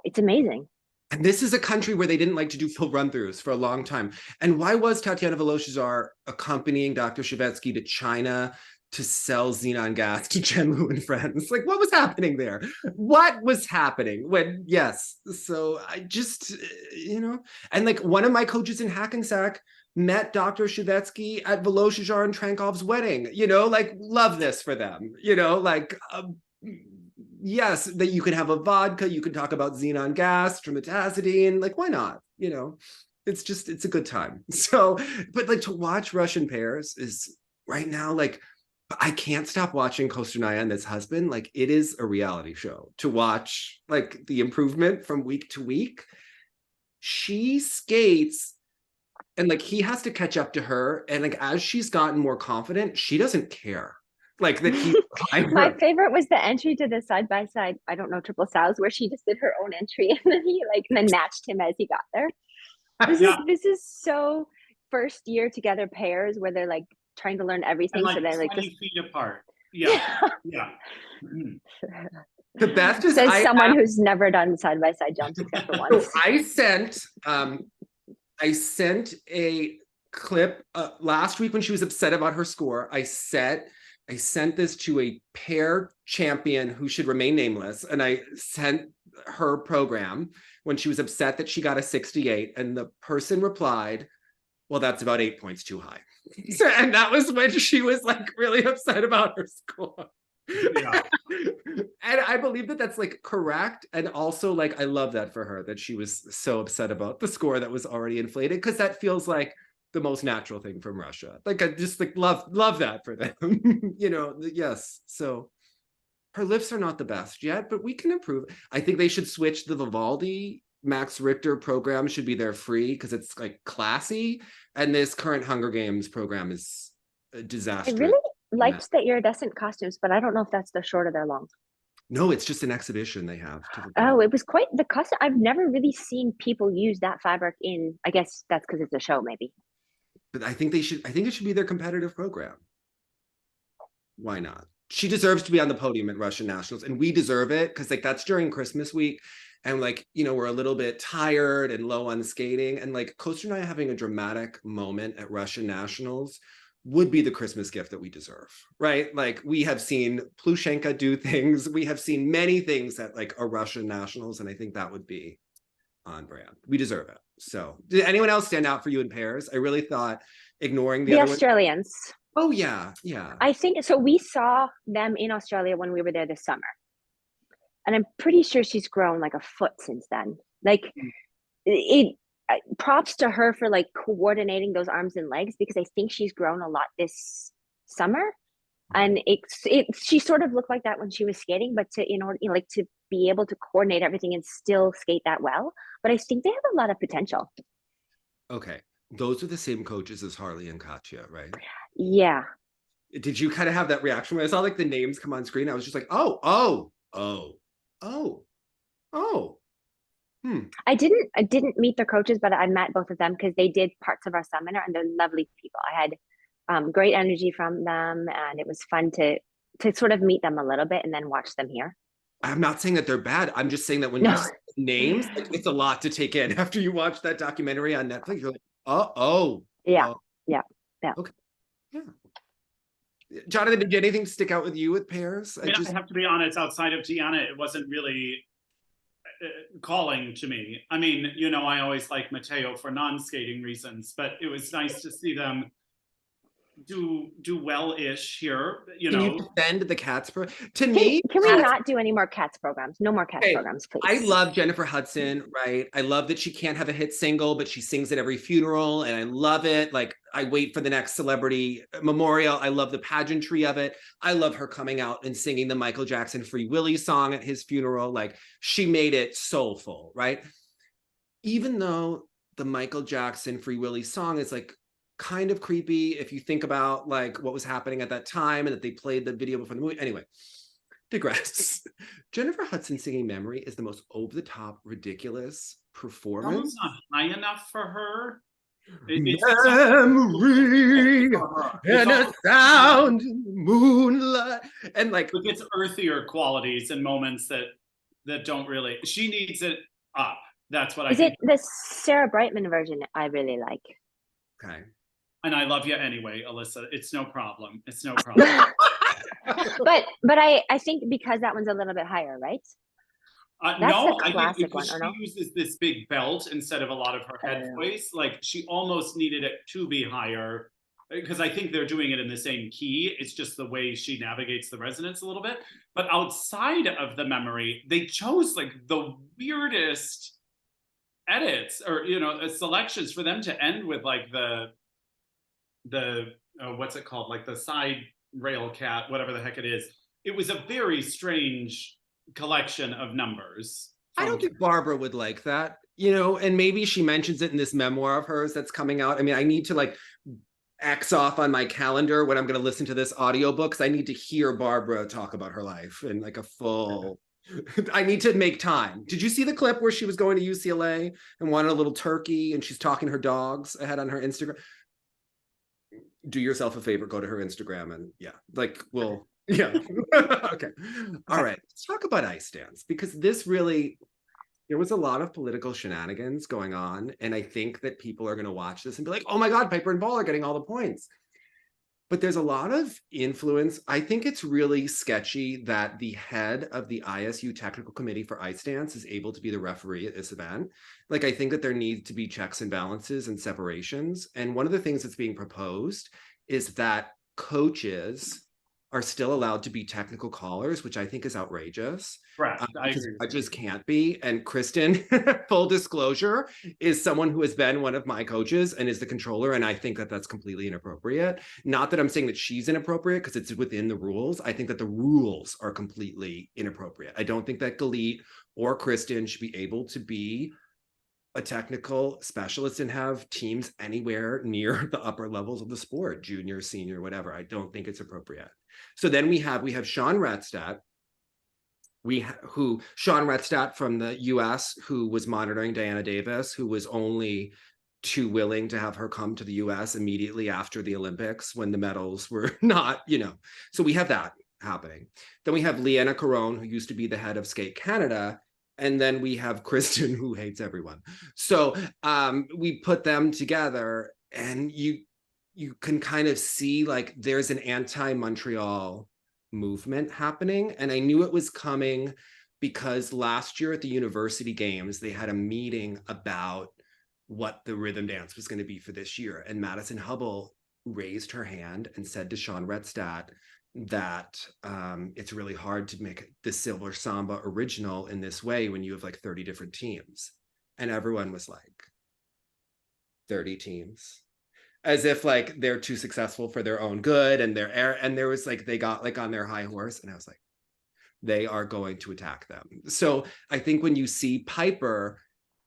It's amazing.
And this is a country where they didn't like to do full run-throughs for a long time. And why was Tatiana Voloshazar accompanying Dr. Shevetsky to China to sell xenon gas to Chenlu and friends? Like, what was happening there? What was happening when, yes. So I just, you know, and like one of my coaches in Hackensack met Dr. Shevetsky at Voloshazar and Trankov's wedding, you know, like love this for them, you know, like, yes, that you can have a vodka, you can talk about xenon gas, trimetazidine, like why not? You know, it's just, it's a good time. So, but like to watch Russian pairs is right now, like, I can't stop watching Kosternaya and this husband. Like it is a reality show to watch, like the improvement from week to week. She skates and like he has to catch up to her. And like as she's gotten more confident, she doesn't care. Like that he
My favorite was the entry to the side by side, I don't know, triple sows, where she just did her own entry and then matched him as he got there. This is so first year together pairs where they're like trying to learn everything.
And,
so they're like
20 feet apart. Yeah.
The best is
says someone who's never done side by side jumps except for once.
So I sent a clip last week when she was upset about her score. I sent this to a pair champion who should remain nameless. And I sent her program when she was upset that she got a 68. And the person replied, well, that's about 8 points too high. And that was when she was like really upset about her score. Yeah. And I believe that that's like correct. And also like, I love that for her, that she was so upset about the score that was already inflated, because that feels like the most natural thing from Russia. Like I just like love that for them. You know, yes. So her lifts are not the best yet, but we can improve. I think they should switch the Vivaldi Max Richter program should be there free because it's like classy. And this current Hunger Games program is a disaster.
I really liked the iridescent costumes, but I don't know if that's their short or their long.
No, it's just an exhibition they have.
Oh, it was quite the costume. I've never really seen people use that fabric in, I guess that's because it's a show maybe.
But I think it should be their competitive program. Why not? She deserves to be on the podium at Russian Nationals, and we deserve it because like that's during Christmas week. And like, you know, we're a little bit tired and low on skating, and like Kosternaya having a dramatic moment at Russian Nationals would be the Christmas gift that we deserve, right? Like we have seen Plushenka do things. We have seen many things at like a Russian Nationals. And I think that would be on brand. We deserve it. So did anyone else stand out for you in pairs? I really thought ignoring the other
Australians.
Oh yeah. Yeah.
I think so. We saw them in Australia when we were there this summer. And I'm pretty sure she's grown like a foot since then. Like props to her for like coordinating those arms and legs, because I think she's grown a lot this summer. And she sort of looked like that when she was skating, but to be able to coordinate everything and still skate that well. But I think they have a lot of potential. Okay.
Those are the same coaches as Harley and Katya, right?
Yeah.
Did you kind of have that reaction when I saw like the names come on screen? I was just like, oh. I
didn't meet their coaches, but I met both of them because they did parts of our seminar, and they're lovely people. I had great energy from them, and it was fun to sort of meet them a little bit and then watch them here.
I'm not saying that they're bad. I'm just saying that when you see names, like, it's a lot to take in. After you watch that documentary on Netflix, you're like, yeah.
Yeah.
Okay. Yeah. Jonathan, did anything stick out with you with pairs?
I have to be honest, outside of Deanna, it wasn't really calling to me. I mean, you know, I always like Matteo for non-skating reasons, but it was nice to see them do well-ish here, you
Can
know.
you defend the Cats to me?
Can we not do any more Cats programs? No more Cats programs, please.
I love Jennifer Hudson, right? I love that she can't have a hit single, but she sings at every funeral, and I love it. Like, I wait for the next celebrity memorial. I love the pageantry of it. I love her coming out and singing the Michael Jackson Free Willy song at his funeral. Like, she made it soulful, right? Even though the Michael Jackson Free Willy song is like kind of creepy if you think about like what was happening at that time and that they played the video before the movie. Anyway, digress. Jennifer Hudson singing Memory is the most over-the-top, ridiculous performance.
Almost not high enough for her.
Memory and a sound in the moonlight. And like,
it gets earthier qualities and moments that don't really, she needs it up. That's what I think.
Is it the Sarah Brightman version I really like?
Okay.
And I love you anyway, Alissa. It's no problem. It's no problem.
but I think because that one's a little bit higher, right?
No, I think
one,
because she uses this big belt instead of a lot of her head voice, like she almost needed it to be higher, because I think they're doing it in the same key. It's just the way she navigates the resonance a little bit. But outside of the Memory, they chose like the weirdest edits or, you know, selections for them to end with like the what's it called? Like the side rail cat, whatever the heck it is. It was a very strange collection of numbers.
I don't think Barbara would like that, you know, and maybe she mentions it in this memoir of hers that's coming out. I mean, I need to like X off on my calendar when I'm going to listen to this audiobook, because I need to hear Barbara talk about her life and like a full, I need to make time. Did you see the clip where she was going to UCLA and wanted a little turkey and she's talking to her dogs ahead on her Instagram? Do yourself a favor, go to her Instagram and yeah. Okay. All right. Let's talk about ice dance, because this really, there was a lot of political shenanigans going on. And I think that people are going to watch this and be like, oh my God, Piper and Paul are getting all the points. But there's a lot of influence. I think it's really sketchy that the head of the ISU Technical Committee for Ice Dance is able to be the referee at this event. Like, I think that there needs to be checks and balances and separations. And one of the things that's being proposed is that coaches are still allowed to be technical callers, which I think is outrageous.
Right.
I just can't be. And Kristen, full disclosure, is someone who has been one of my coaches and is the controller. And I think that that's completely inappropriate. Not that I'm saying that she's inappropriate, because it's within the rules. I think that the rules are completely inappropriate. I don't think that Galit or Kristen should be able to be a technical specialist and have teams anywhere near the upper levels of the sport, junior, senior, whatever. I don't think it's appropriate. So then we have Sean Redstadt, Sean Redstadt from the US, who was monitoring Deanna Davis, who was only too willing to have her come to the US immediately after the Olympics when the medals were not, you know. So we have that happening. Then we have Leanna Caron, who used to be the head of Skate Canada. And then we have Kristen, who hates everyone. So we put them together, and you can kind of see like there's an anti-Montreal movement happening. And I knew it was coming because last year at the University Games, they had a meeting about what the rhythm dance was going to be for this year. And Madison Hubble raised her hand and said to Sean Redstadt that it's really hard to make the Silver Samba original in this way when you have like 30 different teams. And everyone was like, 30 teams? As if like they're too successful for their own good, and there was like, they got like on their high horse, and I was like, they are going to attack them. So I think when you see Piper,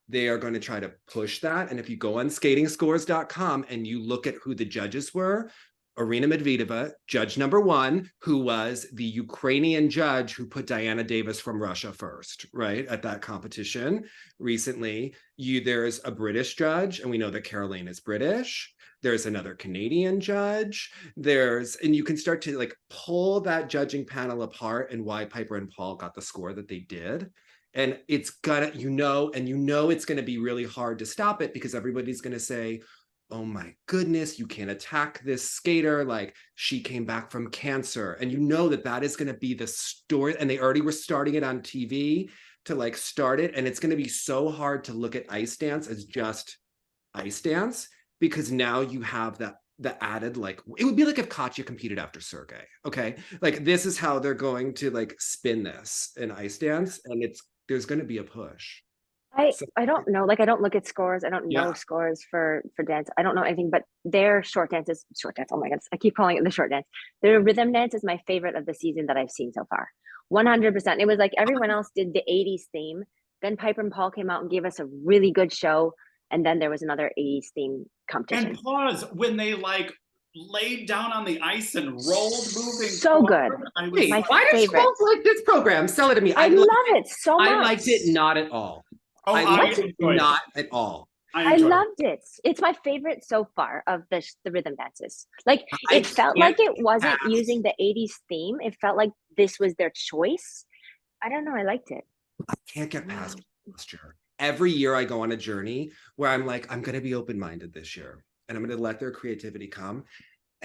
they are going to try to push that. And if you go on skatingscores.com and you look at who the judges were, Irina Medvedeva, judge number 1, who was the Ukrainian judge who put Diana Davis from Russia first, right, at that competition recently. There's a British judge, and we know that Caroline is British. There's another Canadian judge. And you can start to like pull that judging panel apart and why Piper and Paul got the score that they did. And it's gonna, it's gonna be really hard to stop it, because everybody's gonna say, oh my goodness, you can't attack this skater. Like, she came back from cancer. And you know that that is going to be the story. And they already were starting it on TV to like start it. And it's going to be so hard to look at ice dance as just ice dance, because now you have that the added, like, it would be like if Katya competed after Sergey. Okay, like this is how they're going to like spin this in ice dance, and there's going to be a push.
I don't know, like I don't look at scores, I don't know scores for dance, I don't know anything, but their short dance, oh my goodness, I keep calling it the short dance. Their rhythm dance is my favorite of the season that I've seen so far. 100%. It was like everyone else did the 80s theme, then Piper and Paul came out and gave us a really good show, and then there was another 80s theme competition.
And pause when they like laid down on the ice and rolled, moving.
So good.
Why did you both like this program? Sell it to me.
I love it so much.
I liked it not at all.
Oh,
I liked it not at all.
I loved it. It's my favorite so far of the rhythm dances. Like, it felt like it wasn't using the 80s theme. It felt like this was their choice. I don't know. I liked it.
I can't get past posture. Every year I go on a journey where I'm like, I'm going to be open-minded this year, and I'm going to let their creativity come.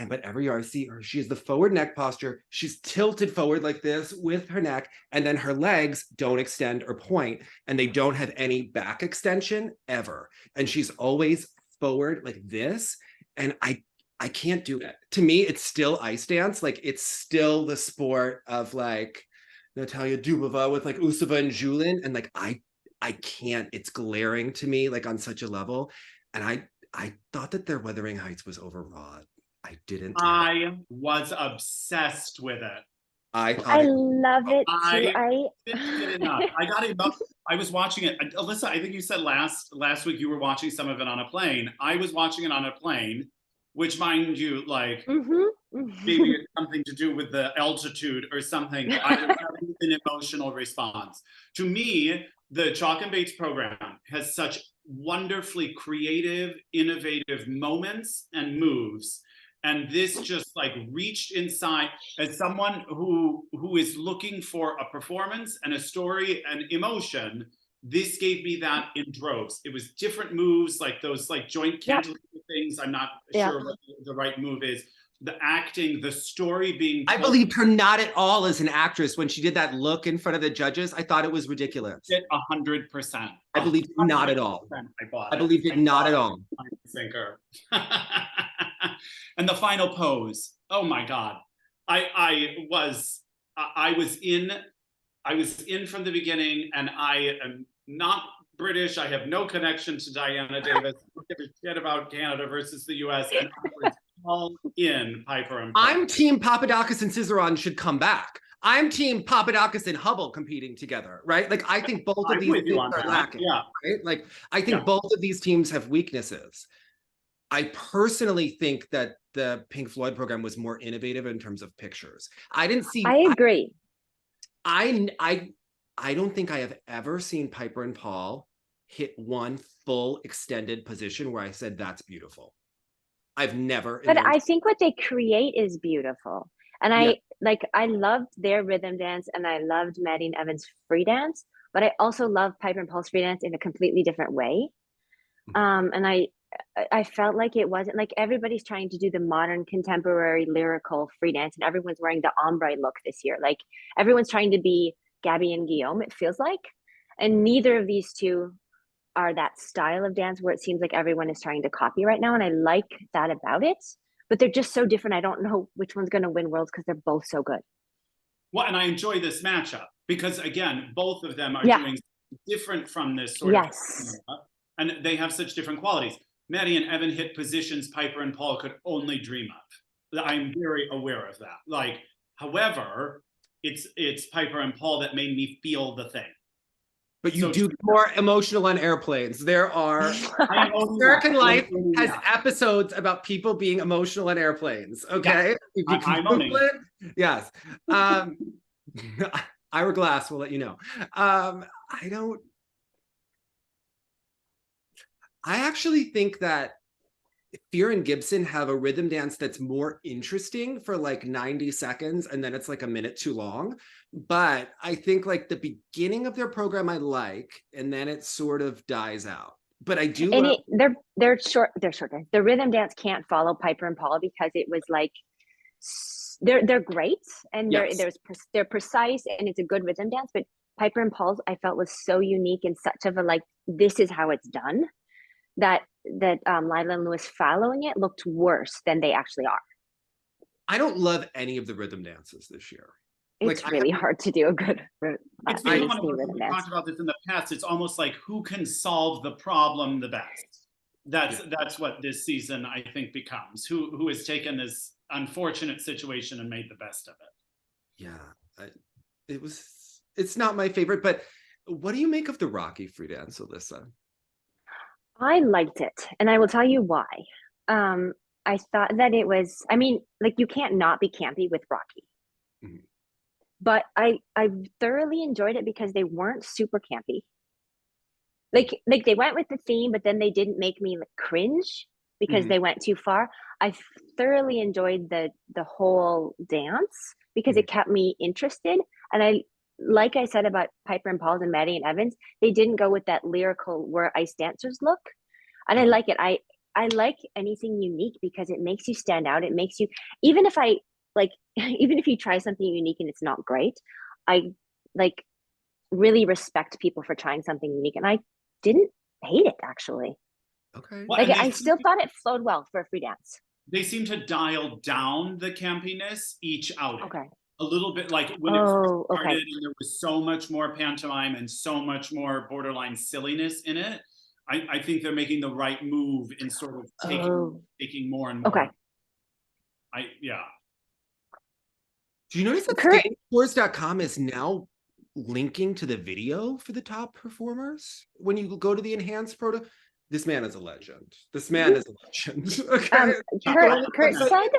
But every year I see her, she has the forward neck posture. She's tilted forward like this with her neck, and then her legs don't extend or point, and they don't have any back extension ever. And she's always forward like this. And I can't do it. To me, it's still ice dance. Like, it's still the sport of like Natalia Dubova with like Usova and Julin. And like, I can't, it's glaring to me like on such a level. And I thought that their Wuthering Heights was overwrought. I didn't.
I was obsessed with it.
I love it too.
I didn't get enough. I got enough. I was watching it. Alissa, I think you said last week you were watching some of it on a plane. I was watching it on a plane, which, mind you, like maybe it's something to do with the altitude or something. I was having an emotional response. To me, the Chock and Bates program has such wonderfully creative, innovative moments and moves. And this just like reached inside. As someone who is looking for a performance and a story and emotion, this gave me that in droves. It was different moves, like those like joint cantilever things. I'm not sure what the right move is. The acting, the story being told.
I believed her not at all as an actress when she did that look in front of the judges. I thought it was ridiculous.
100%.
I believed not at all. I believed it not at all.
Thinker. And the final pose. Oh my God. I was in from the beginning, and I am not British. I have no connection to Diana Davis. I don't give a shit about Canada versus the US. And I was all in Piper and Paul.
I'm team Papadakis and Cizeron should come back. I'm team Papadakis and Hubble competing together, right? Like, I think both of these teams are lacking.
Yeah.
Right? Like, I think both of these teams have weaknesses. I personally think that the Pink Floyd program was more innovative in terms of pictures. I didn't see.
I agree.
I don't think I have ever seen Piper and Paul hit one full extended position where I said that's beautiful. I've never.
But I think what they create is beautiful, and I loved their rhythm dance, and I loved Maddie and Evan's free dance. But I also love Piper and Paul's free dance in a completely different way. And I felt like it wasn't like everybody's trying to do the modern contemporary lyrical free dance, and everyone's wearing the ombre look this year. Like, everyone's trying to be Gabby and Guillaume, it feels like. And neither of these two are that style of dance where it seems like everyone is trying to copy right now. And I like that about it, but they're just so different. I don't know which one's going to win Worlds because they're both so good.
Well, and I enjoy this matchup because, again, both of them are doing different from this sort of, and they have such different qualities. Maddie and Evan hit positions Piper and Paul could only dream of. I'm very aware of that. Like, however, it's Piper and Paul that made me feel the thing.
But you do more emotional on airplanes. There are American Life has episodes about people being emotional on airplanes. Okay,
I'm owning it.
Yes. Ira Glass will let you know. I actually think that Fear and Gibson have a rhythm dance that's more interesting for like 90 seconds, and then it's like a minute too long. But I think like the beginning of their program I like, and then it sort of dies out. but I do
And
love,
they're short. The rhythm dance can't follow Piper and Paul because it was like they're great and
yes.
they're precise and it's a good rhythm dance. But Piper and Paul's I felt was so unique and such of a like this is how it's done that Lila and Lewis following it looked worse than they actually are.
I don't love any of the rhythm dances this year.
It's really hard to do a good
It's become we talked about this in the past. It's almost like who can solve the problem the best. That's what this season I think becomes. Who has taken this unfortunate situation and made the best of it.
Yeah, it's not my favorite, but what do you make of the Rocky free dance, Alissa?
I liked it, and I will tell you why. I thought that it was, I mean, like you can't not be campy with Rocky. Mm-hmm. But I thoroughly enjoyed it because they weren't super campy. Like they went with the theme, but then they didn't make me like cringe because they went too far. I thoroughly enjoyed the whole dance because it kept me interested. And like I said about Piper and Paul's and Maddie and Evans, they didn't go with that lyrical where ice dancers look. And I like it. I like anything unique because it makes you stand out. It makes you, even if you try something unique and it's not great, I like really respect people for trying something unique. And I didn't hate it actually.
Okay.
Well,
like I still thought it flowed well for a free dance.
They seem to dial down the campiness each outing.
Okay.
A little bit like when it first started and there was so much more pantomime and so much more borderline silliness in it. I think they're making the right move in sort of taking more and more.
Okay.
Do you notice that skateboards.com is now linking to the video for the top performers when you go to the enhanced photo? This man is a legend. This man is a legend. Okay.
Kurt said,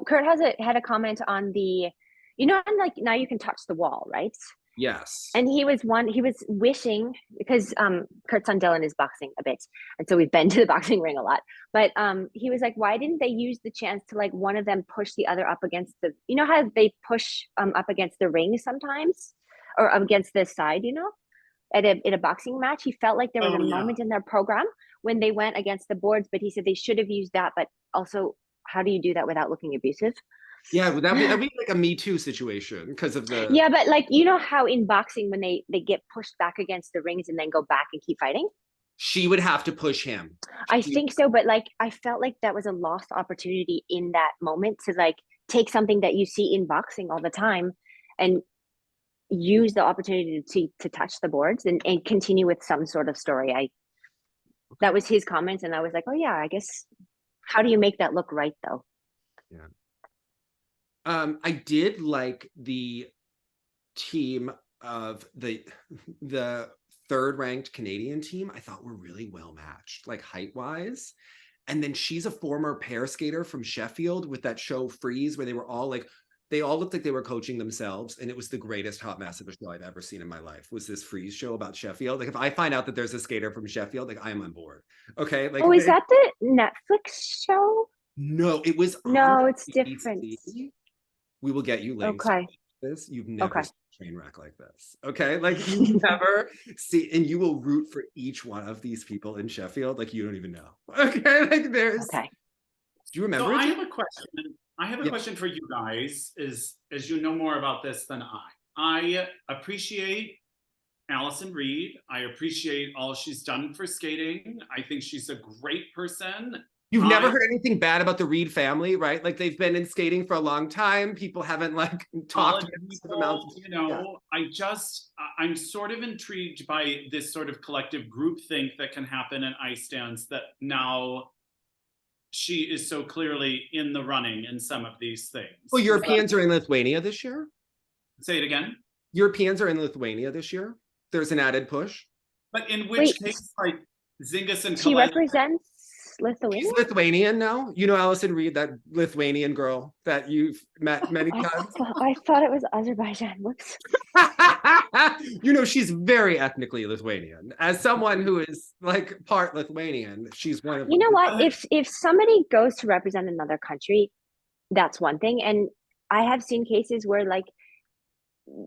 Kurt had a comment on the, and like now you can touch the wall, right?
Yes.
And he was wishing, because Kurt's son Dylan is boxing a bit, and so we've been to the boxing ring a lot. But he was like, why didn't they use the chance to like one of them push the other up against the, how they push up against the ring sometimes, or up against the side, at a boxing match. He felt like there was a moment in their program when they went against the boards, but he said they should have used that. But also, how do you do that without looking abusive?
Yeah, that'd be like a Me Too situation because of the.
Yeah, but like how in boxing when they get pushed back against the rings and then go back and keep fighting,
she would have to push him.
I think so, but like I felt like that was a lost opportunity in that moment to like take something that you see in boxing all the time and use the opportunity to touch the boards and continue with some sort of story. That was his comments, and I was like, oh yeah, I guess. How do you make that look right though?
Yeah. I did like the team of the third ranked Canadian team. I thought were really well matched, like height wise. And then she's a former pair skater from Sheffield with that show Freeze, where they all looked like they were coaching themselves. And it was the greatest hot mess of a show I've ever seen in my life, was this Freeze show about Sheffield. Like if I find out that there's a skater from Sheffield, like I'm on board. Okay. Like,
is that the Netflix show?
No, it was.
No, it's different.
We will get you links.
Okay.
This you've never seen a train wreck like this. Okay, like you never see, and you will root for each one of these people in Sheffield. Like you don't even know. Okay, like there's.
Okay.
Do you remember?
So I have a question. I have a question for you guys. As you know more about this than I appreciate Allison Reed. I appreciate all she's done for skating. I think she's a great person.
You've never heard anything bad about the Reed family, right? Like they've been in skating for a long time. People haven't like talked about
I'm sort of intrigued by this sort of collective groupthink that can happen in ice dance, that now she is so clearly in the running in some of these things.
Well, Europeans are in Lithuania this year.
Say it again.
Europeans are in Lithuania this year. There's an added push.
But in which case, like Zingis and
she represents Lithuania?
She's Lithuanian now. You know Allison Reed, that Lithuanian girl that you've met many times.
I thought it was Azerbaijan. Whoops.
She's very ethnically Lithuanian. As someone who is like part Lithuanian, she's one of them.
You know what? If somebody goes to represent another country, that's one thing. And I have seen cases where like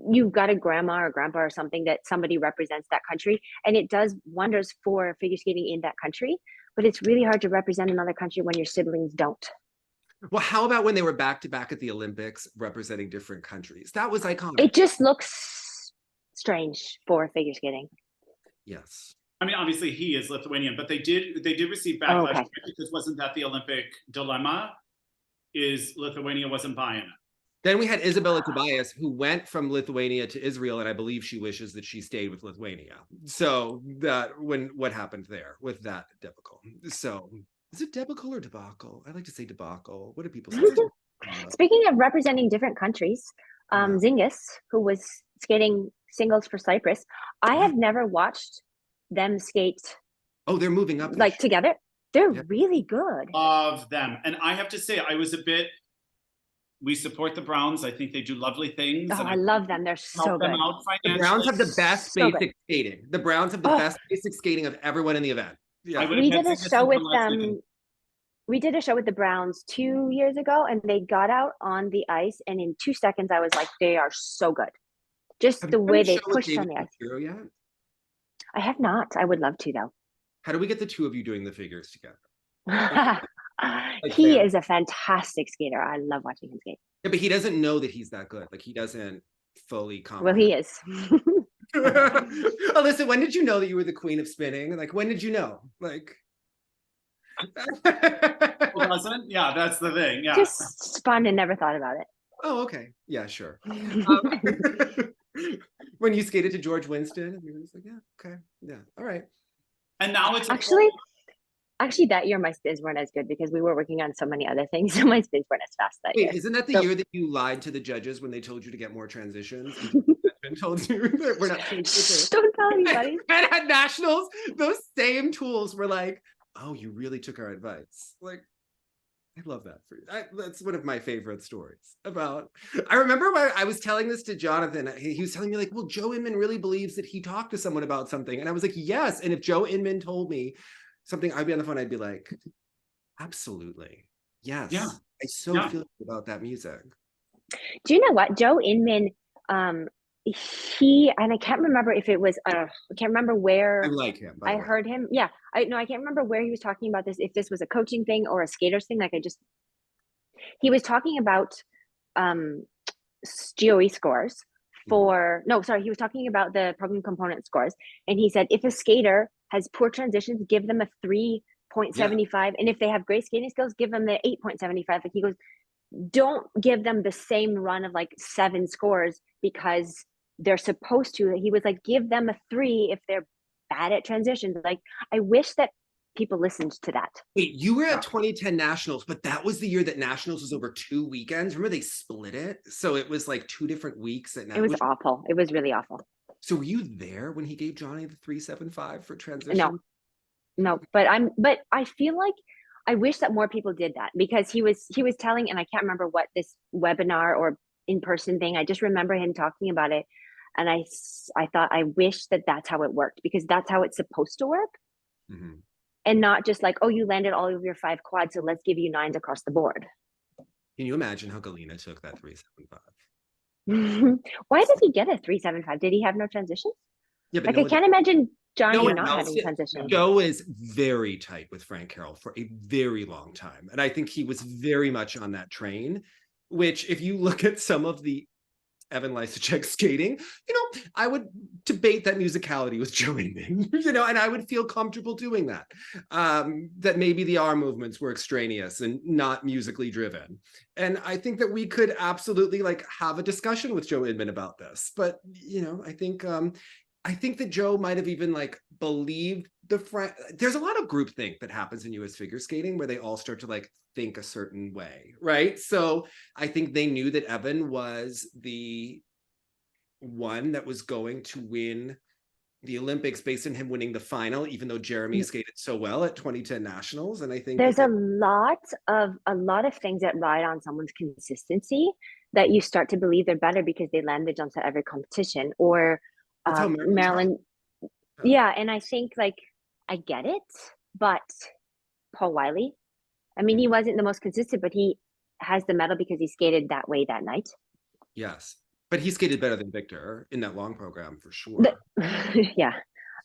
you've got a grandma or grandpa or something that somebody represents that country, and it does wonders for figure skating in that country, but it's really hard to represent another country when your siblings don't.
Well, how about when they were back to back at the Olympics representing different countries? That was iconic.
It just looks strange for figure skating.
Yes.
I mean, obviously he is Lithuanian, but they did receive backlash because wasn't that the Olympic dilemma? Is Lithuania wasn't buying it.
Then we had Isabella Tobias, who went from Lithuania to Israel, and I believe she wishes that she stayed with Lithuania. So that what happened there with that debacle. So is it debacle or debacle? I like to say debacle. What do people say?
Speaking of representing different countries, Zingis, who was skating singles for Cyprus, I have never watched them skate.
Oh, they're moving up
like together. They're really good.
Love them. And I have to say, we support the Browns. I think they do lovely things.
Oh, I love them. They're so good.
The Browns have the best basic skating. The Browns have the best basic skating of everyone in the event. Yeah.
We did a show with them. We did a show with the Browns 2 years ago, and they got out on the ice, and in 2 seconds, I was like, they are so good. Just the way they pushed on the ice.
Yet?
I have not. I would love to, though.
How do we get the two of you doing the figures together?
He is a fantastic skater. I love watching him skate.
Yeah, but he doesn't know that he's that good. Like, he doesn't fully comprehend.
Well, he is.
Alissa, when did you know that you were the queen of spinning? Like, when did you know? Like,
wasn't? Yeah, that's the thing. Yeah,
just spun and never thought about it.
Oh, okay. Yeah, sure. When you skated to George Winston, you were just like, yeah, okay, yeah, all right.
And now it's
actually that year my spins weren't as good because we were working on so many other things, so my spins weren't as fast that year.
Isn't that the year that you lied to the judges when they told you to get more transitions? And told you that we're not.
Don't tell anybody.
And at nationals, those same tools were like, "Oh, you really took our advice." Like, I love that for you. That's one of my favorite stories about. I remember when I was telling this to Jonathan. He was telling me like, "Well, Joe Inman really believes that he talked to someone about something," and I was like, "Yes." And if Joe Inman told me something, I'd be on the phone. I'd be like, "Absolutely, yes."
Yeah.
I so feel about that music.
Do you know what Joe Inman? I can't remember if it was. I can't remember where.
I like him.
I heard him. Yeah, I can't remember where he was talking about this. If this was a coaching thing or a skaters thing, he was talking about GOE scores for. No, sorry, he was talking about the program component scores, and he said if a skater has poor transitions, give them a 3.75, and if they have great skating skills, give them the 8.75. Like he goes, don't give them the same run of like 7 scores because they're supposed to. He was like, give them a 3 if they're bad at transitions. Like, I wish that people listened to that.
Wait, you were at 2010 Nationals, but that was the year that Nationals was over 2 weekends. Remember they split it? So it was like 2 different weeks. It
was awful. It was really awful.
So were you there when he gave Johnny the 3.75 for transition?
No, but I feel like I wish that more people did that because he was telling, and I can't remember what this webinar or in-person thing. I just remember him talking about it. And I thought, I wish that that's how it worked because that's how it's supposed to work.
Mm-hmm.
And not just like, oh, you landed all of your 5 quads, so let's give you 9s across the board.
Can you imagine how Galina took that 3.75?
Why did he get a 3.75? Did he have no transitions?
Yeah, but
like I can't imagine Johnny not having transitions.
Joe is very tight with Frank Carroll for a very long time. And I think he was very much on that train, which if you look at some of the Evan Lysacek skating, I would debate that musicality was Joe Inman, and I would feel comfortable doing that. That maybe the arm movements were extraneous and not musically driven. And I think that we could absolutely have a discussion with Joe Inman about this. But, I think that Joe might have even believed there's a lot of groupthink that happens in US figure skating where they all start to think a certain way, right? So I think they knew that Evan was the one that was going to win the Olympics based on him winning the final, even though Jeremy skated so well at 2010 Nationals. And I think
there's a lot of things that ride on someone's consistency that you start to believe they're better because they land the jumps at every competition. Or Marilyn, yeah, and I think I get it, but Paul Wiley, I mean, he wasn't the most consistent, but he has the medal because he skated that way that night.
Yes, But he skated better than Victor in that long program for sure.
Yeah.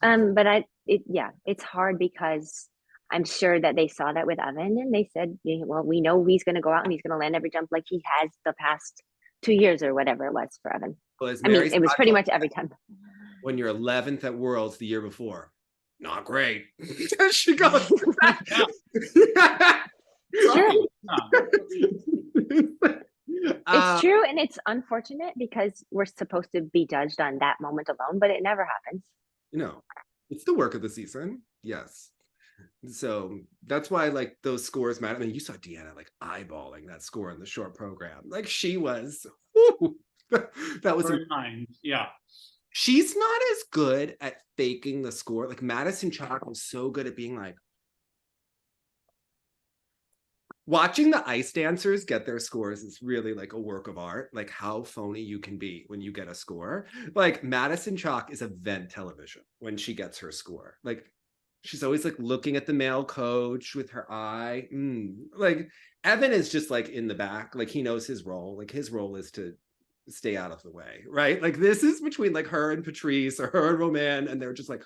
But it's hard because I'm sure that they saw that with Evan and they said, well, we know he's going to go out and he's going to land every jump like he has the past 2 years or whatever it was for Evan.
Well,
I mean, it was pretty much every time.
When you're 11th at Worlds the year before, not great. She goes.
True. It's true, and it's unfortunate because we're supposed to be judged on that moment alone, but it never happens.
It's the work of the season. Yes. So that's why like those scores matter. I mean, you saw Deanna like eyeballing that score in the short program. Like she was, that was
kind. Yeah.
She's not as good at faking the score. Like Madison Chock was so good at being like, watching the ice dancers get their scores is really like a work of art. Like how phony you can be when you get a score. Like Madison Chock is event television when she gets her score. Like she's always like looking at the male coach with her eye. Like Evan is just like in the back. Like he knows his role. Like his role is to stay out of the way, right? Like this is between like her and Patrice or her and Roman, and they're just like.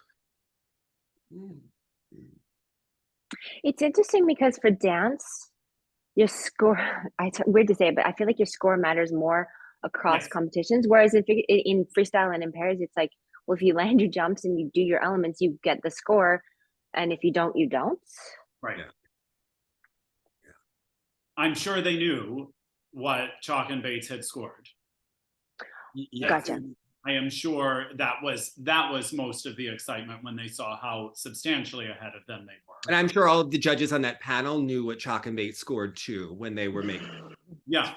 It's interesting because for dance, your score, weird to say it, but I feel like your score matters more across competitions. Whereas in freestyle and in pairs, it's like, well, if you land your jumps and you do your elements, you get the score. And if you don't, you don't.
Right. Yeah. I'm sure they knew what Chock and Bates had scored.
Gotcha.
I am sure that was most of the excitement when they saw how substantially ahead of them they were.
And I'm sure all of the judges on that panel knew what Chock and Bates scored too when they were making.
Yeah.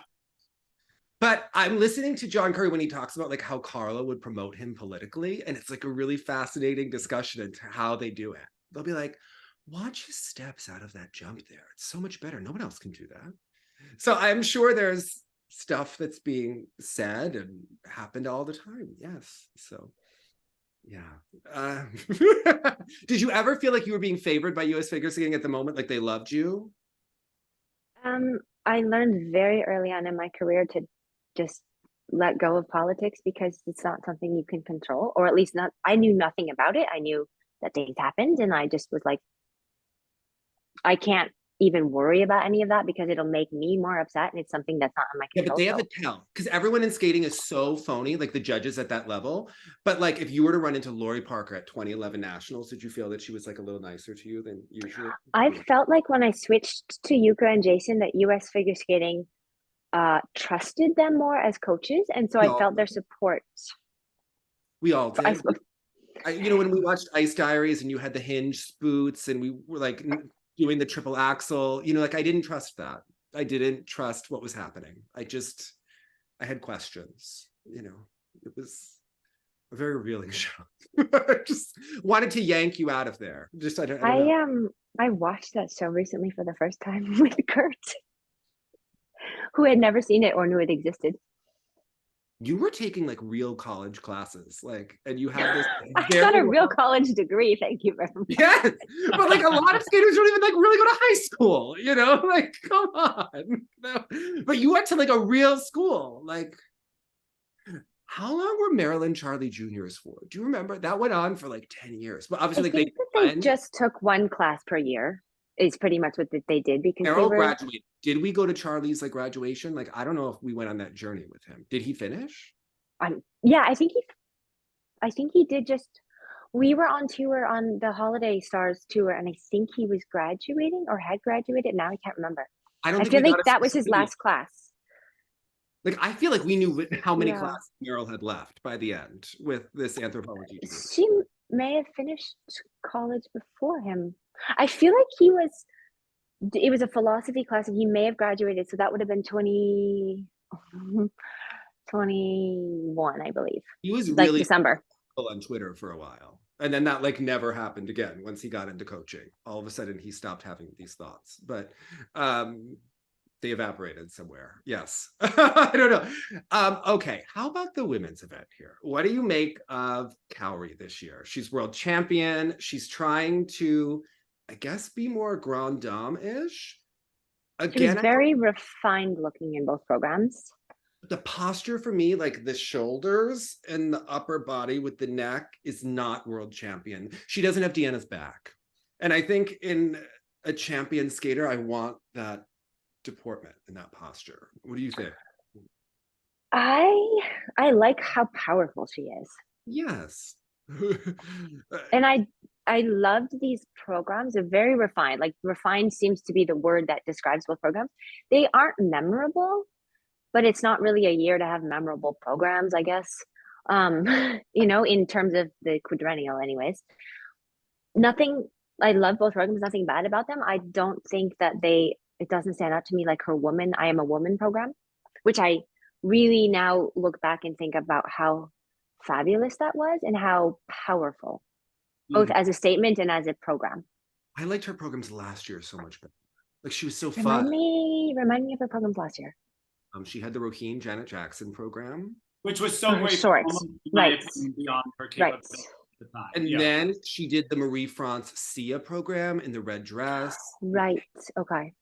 But I'm listening to John Curry when he talks about like how Carla would promote him politically, and it's like a really fascinating discussion into how they do it. They'll be like, watch his steps out of that jump there. It's so much better. No one else can do that. So I'm sure there's stuff that's being said and happened all the time. Yes. So yeah. Did you ever feel like you were being favored by US figure skating at the moment? Like they loved you?
I learned very early on in my career to just let go of politics because it's not something you can control, or at least not. I knew nothing about it. I knew that things happened and I just was like, I can't even worry about any of that because it'll make me more upset and it's something that's not in my control.
Yeah, but they have a tell because everyone in skating is so phony, like the judges at that level. But like if you were to run into Lori Parker at 2011 Nationals, did you feel that she was like a little nicer to you than usually?
I felt like when I switched to Yuka and Jason that US figure skating trusted them more as coaches, and so I felt their support.
We all did. When we watched Ice Diaries and you had the hinge boots and we were like doing the triple axel, like I didn't trust that. I didn't trust what was happening. I had questions, it was a very revealing show. I just wanted to yank you out of there. I don't know.
I watched that show recently for the first time with Kurt, who had never seen it or knew it existed.
You were taking like real college classes, and you have this.
I got a real college degree. Thank you very much.
Yes, but like a lot of skaters don't even like really go to high school. Like come on. No. But you went to like a real school. Like, how long were Marilyn Charlie Juniors for? Do you remember? That went on for like 10 years. But obviously,
they just took one class per year. Is pretty much what they did because
Carol graduated. Did we go to Charlie's like graduation? Like, I don't know if we went on that journey with him. Did he finish?
Yeah, I think he did. Just we were on tour on the Holiday Stars tour, and I think he was graduating or had graduated. Now I can't remember. I feel like that was his last class.
Like, I feel like we knew how many classes Meryl had left by the end with this anthropology degree.
She may have finished college before him. I feel like it was a philosophy class and he may have graduated. So that would have been 21, I believe.
He was
like
really
December
on Twitter for a while. And then that like never happened again. Once he got into coaching, all of a sudden he stopped having these thoughts, but they evaporated somewhere. Yes. I don't know. Okay. How about the women's event here? What do you make of Kaori this year? She's world champion. She's trying to, I guess, be more Grand Dame-ish.
Again, she was very refined looking in both programs.
The posture for me, like the shoulders and the upper body with the neck, is not world champion. She doesn't have Deanna's back. And I think in a champion skater, I want that deportment and that posture. What do you think?
I like how powerful she is.
Yes.
And I loved these programs. They're very refined. Like refined seems to be the word that describes both programs. They aren't memorable, but it's not really a year to have memorable programs, I guess. In terms of the quadrennial anyways. Nothing, I love both programs, nothing bad about them. I don't think that it doesn't stand out to me like her woman, I Am a Woman program, which I really now look back and think about how fabulous that was and how powerful, both as a statement and as a program.
I liked her programs last year so much better. Like she was so
Remind
fun.
me of her programs last year.
She had the Roheen Janet Jackson program,
which was so great,
shorts, right?
Beyond her
Right.
capability at the time.
and then she did the Marie France Sia program in the red dress.
Right. Okay.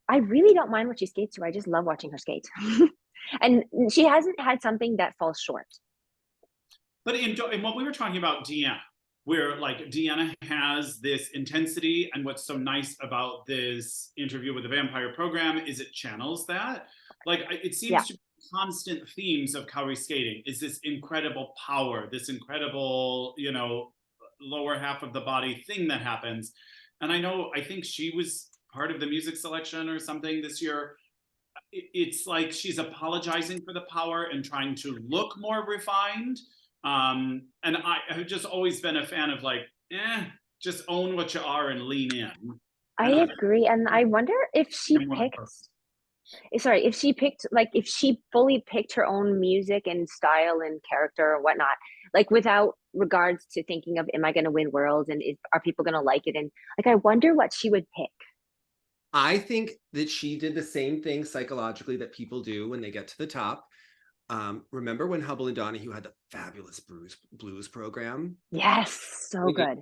I really don't mind what she skates to. I just love watching her skate. And she hasn't had something that falls short.
But in what we were talking about, Deanna, where like Deanna has this intensity, and what's so nice about this interview with the Vampire program is it channels that. Like it seems to be constant themes of Kaori skating is this incredible power, this incredible, lower half of the body thing that happens. And I think she was part of the music selection or something this year. It's like she's apologizing for the power and trying to look more refined. And I have just always been a fan of like, just own what you are and lean in.
I agree. And I wonder if she if she fully picked her own music and style and character or whatnot, like without regards to thinking of, am I going to win worlds and are people going to like it? And like, I wonder what she would pick.
I think that she did the same thing psychologically that people do when they get to the top. Remember when Hubble and Donahue had the fabulous blues program?
Yes, so good.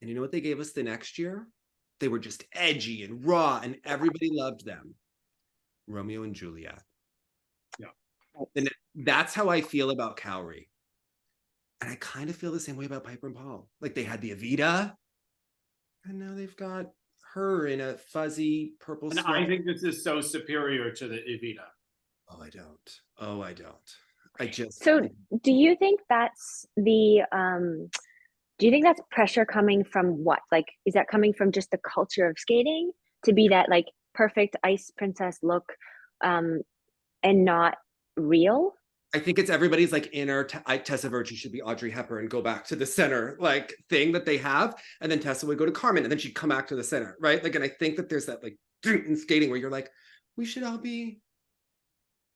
And you know what they gave us the next year? They were just edgy and raw, and everybody loved them. Romeo and Juliet.
Yeah.
And that's how I feel about Kaori. And I kind of feel the same way about Piper and Paul. Like they had the Evita, and now they've got her in a fuzzy purple
sweater. I think this is so superior to the Evita.
Oh, I don't. I just.
So do you think that's pressure coming from what? Like, is that coming from just the culture of skating to be that like perfect ice princess look and not real?
I think it's everybody's like inner Tessa Virtue should be Audrey Hepburn, go back to the center like thing that they have, and then Tessa would go to Carmen, and then she'd come back to the center, right? Like, and I think that there's that like in skating where you're like, we should all be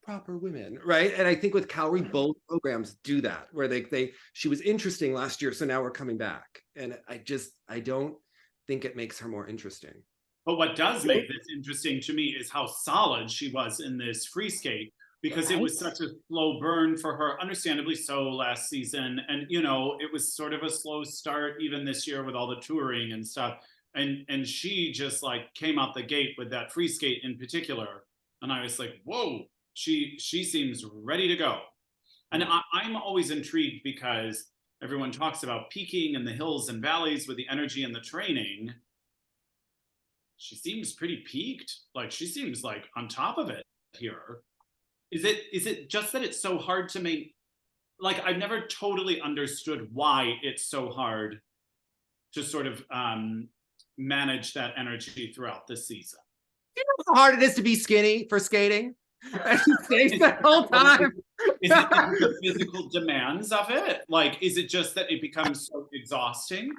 proper women, right? And I think with Kaori, both programs do that, where she was interesting last year, so now we're coming back, and I don't think it makes her more interesting.
But what does make this interesting to me is how solid she was in this free skate, because it was such a slow burn for her, understandably so, last season. And, it was sort of a slow start even this year with all the touring and stuff. And she just like came out the gate with that free skate in particular. And I was like, whoa, she seems ready to go. And I'm always intrigued because everyone talks about peaking in the hills and valleys with the energy and the training. She seems pretty peaked. Like she seems like on top of it here. Is it just that it's so hard to make, like I've never totally understood why it's so hard to sort of manage that energy throughout the season.
You know how hard it is to be skinny for skating? And she skates the whole time.
Is it the physical demands of it? Like, is it just that it becomes so exhausting?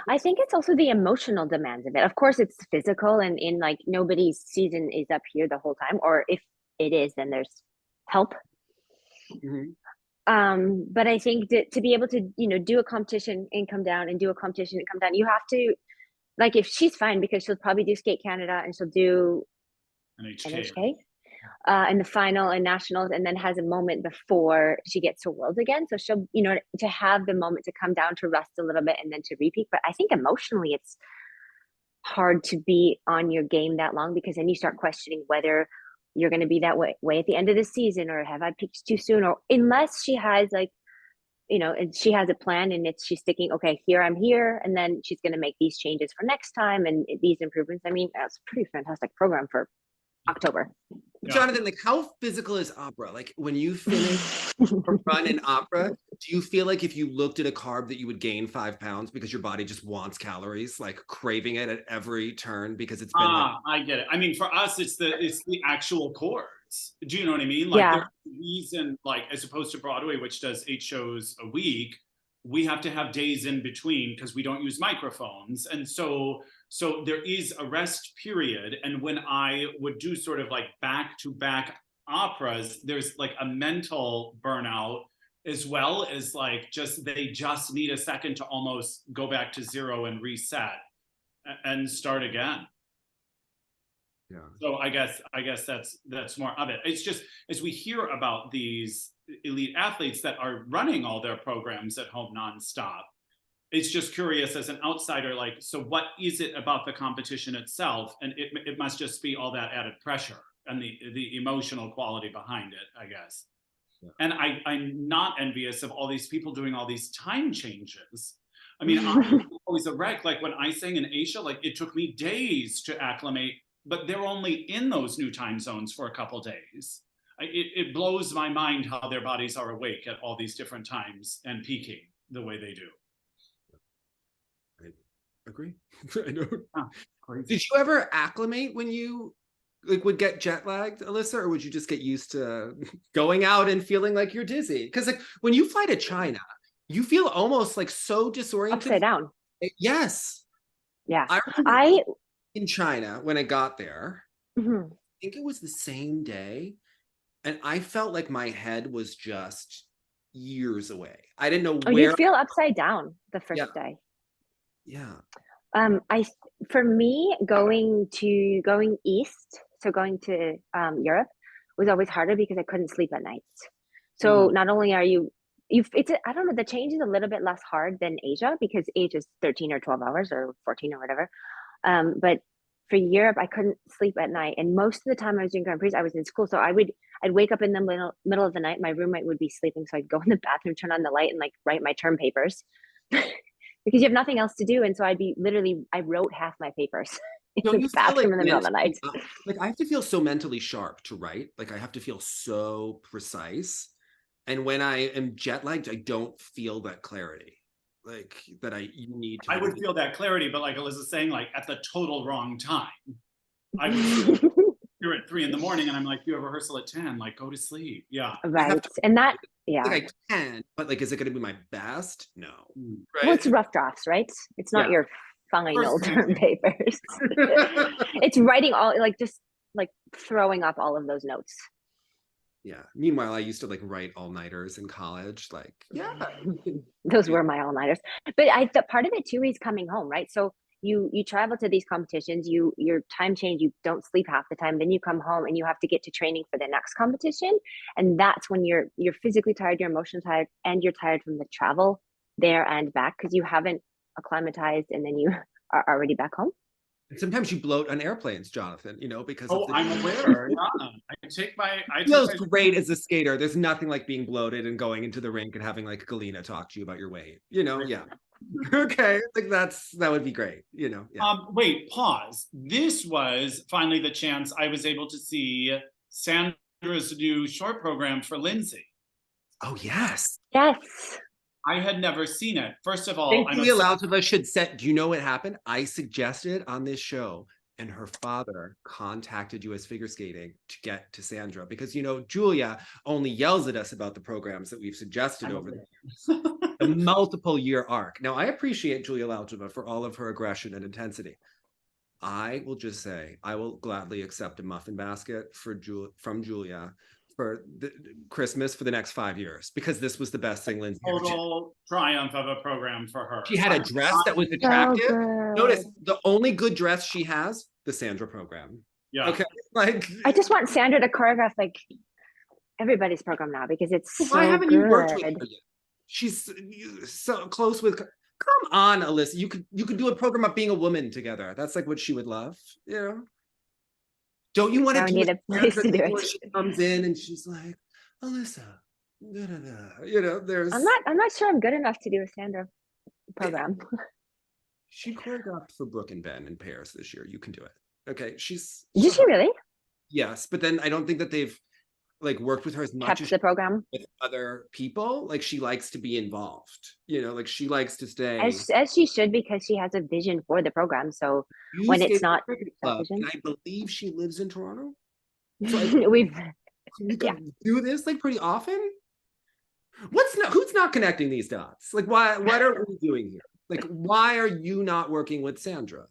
I think it's also the emotional demands of it. Of course, it's physical, and in like nobody's season is up here the whole time, or if it is, then there's help.
Mm-hmm.
But I think to be able to, do a competition and come down and do a competition and come down, you have to, like, if she's fine because she'll probably do Skate Canada and she'll do NHK in the final and nationals, and then has a moment before she gets to Worlds again. So she'll, to have the moment to come down to rest a little bit and then to repeat. But I think emotionally it's hard to be on your game that long, because then you start questioning whether you're going to be that way at the end of the season, or have I picked too soon, or unless she has like, and she has a plan and she's sticking, okay, here I'm here, and then she's going to make these changes for next time and these improvements. I mean, that's a pretty fantastic program for October.
Yeah. Jonathan, like, how physical is opera? Like, when you finish a run in opera, do you feel like if you looked at a carb that you would gain 5 pounds because your body just wants calories, like craving it at every turn because it's been
I get it. I mean, for us, it's the actual chords. Do you know what I mean? Like,
Yeah.
there's a reason, like, as opposed to Broadway, which does 8 shows a week, we have to have days in between because we don't use microphones. And so there is a rest period. And when I would do sort of like back-to-back operas, there's like a mental burnout, as well as like they just need a second to almost go back to zero and reset and start again.
Yeah.
So I guess that's more of it. It's just, as we hear about these elite athletes that are running all their programs at home nonstop, it's just curious as an outsider, like, so what is it about the competition itself? And it must just be all that added pressure and the emotional quality behind it, I guess. Yeah. And I'm not envious of all these people doing all these time changes. I mean, I'm always a wreck. Like when I sang in Asia, like it took me days to acclimate, but they're only in those new time zones for a couple days. It blows my mind how their bodies are awake at all these different times and peaking the way they do.
I agree. I know. Did you ever acclimate when you would get jet lagged, Alissa, or would you just get used to going out and feeling like you're dizzy? Because like when you fly to China, you feel almost like so disoriented.
Upside down.
Yes.
Yeah.
I in China when I got there,
mm-hmm.
I think it was the same day, and I felt like my head was just years away. I didn't know where.
You feel upside down the first day.
Yeah.
For me, going east, so going to Europe, was always harder because I couldn't sleep at nights. So not only are I don't know, the change is a little bit less hard than Asia because Asia is 13 or 12 hours or 14 or whatever. But for Europe, I couldn't sleep at night. And most of the time I was doing Grand Prix, I was in school. So I'd wake up in the middle of the night. My roommate would be sleeping. So I'd go in the bathroom, turn on the light and like write my term papers because you have nothing else to do. And so I wrote half my papers in the bathroom in the middle of the night.
Like I have to feel so mentally sharp to write. Like I have to feel so precise. And when I am jet lagged, I don't feel that clarity. Like that you need to.
I would feel that clarity, but like Alyssa's saying, like at the total wrong time. I would hear at 3 a.m. and I'm like, you have rehearsal at 10, like go to sleep. Yeah.
Right. And that, yeah.
Like I can, but like, is it going to be my best? No.
Right? Well, it's rough drafts, right? It's not your final term papers. It's writing all, like just like throwing up all of those notes.
Yeah. Meanwhile, I used to like write all-nighters in college. Like, yeah.
Those were my all-nighters. But the part of it too is coming home, right? So you travel to these competitions, your time change, you don't sleep half the time, then you come home and you have to get to training for the next competition. And that's when you're physically tired, you're emotionally tired, and you're tired from the travel there and back because you haven't acclimatized and then you are already back home.
And sometimes you bloat on airplanes, Jonathan, because
I'm aware. Yeah.
It feels great as a skater. There's nothing like being bloated and going into the rink and having like Galina talk to you about your weight. Yeah. Okay, like that would be great. Yeah.
Wait, pause. This was finally the chance I was able to see Sandra's new short program for Lindsay.
Oh yes.
Yes.
I had never seen it. First of all,
Thankfully, Alissa should set. Do you know what happened? I suggested on this show, and her father contacted US Figure Skating to get to Sandra because Julia only yells at us about the programs that we've suggested over the years. A multiple year arc. Now, I appreciate Julia Laljova for all of her aggression and intensity. I will just say I will gladly accept a muffin basket from Julia for the Christmas for the next 5 years because this was the best thing Lindsay ever did.
Total triumph of a program for her.
She had a dress that was attractive. Notice the only good dress she has, the Sandra program.
Yeah.
Okay. Like
I just want Sandra to choreograph like everybody's program now because it's so
why haven't
good.
you worked with her yet? She's so close with. Come on, Alissa. You could do a program about being a woman together. That's like what she would love. Don't you want
Now
to
I
do
need a place to do
where
it.
she comes in and she's like, Alissa, da, da, da. You know, there's
I'm not sure I'm good enough to do a Sandra program.
she choreographed for Brooke and Ben in Paris this year. You can do it. Okay.
Did she really?
Yes, but then I don't think that they've like worked with her as much
Kept
as
the program?
with other people. Like she likes to be involved, you know, like she likes to stay.
As she should, because she has a vision for the program. So
You
when
skate
it's not
cricket
that
club,
vision,
and I believe she lives in Toronto. So
we've
we
yeah.
could do this like pretty often. Who's not connecting these dots? Like what are we doing here? Like why are you not working with Sandra?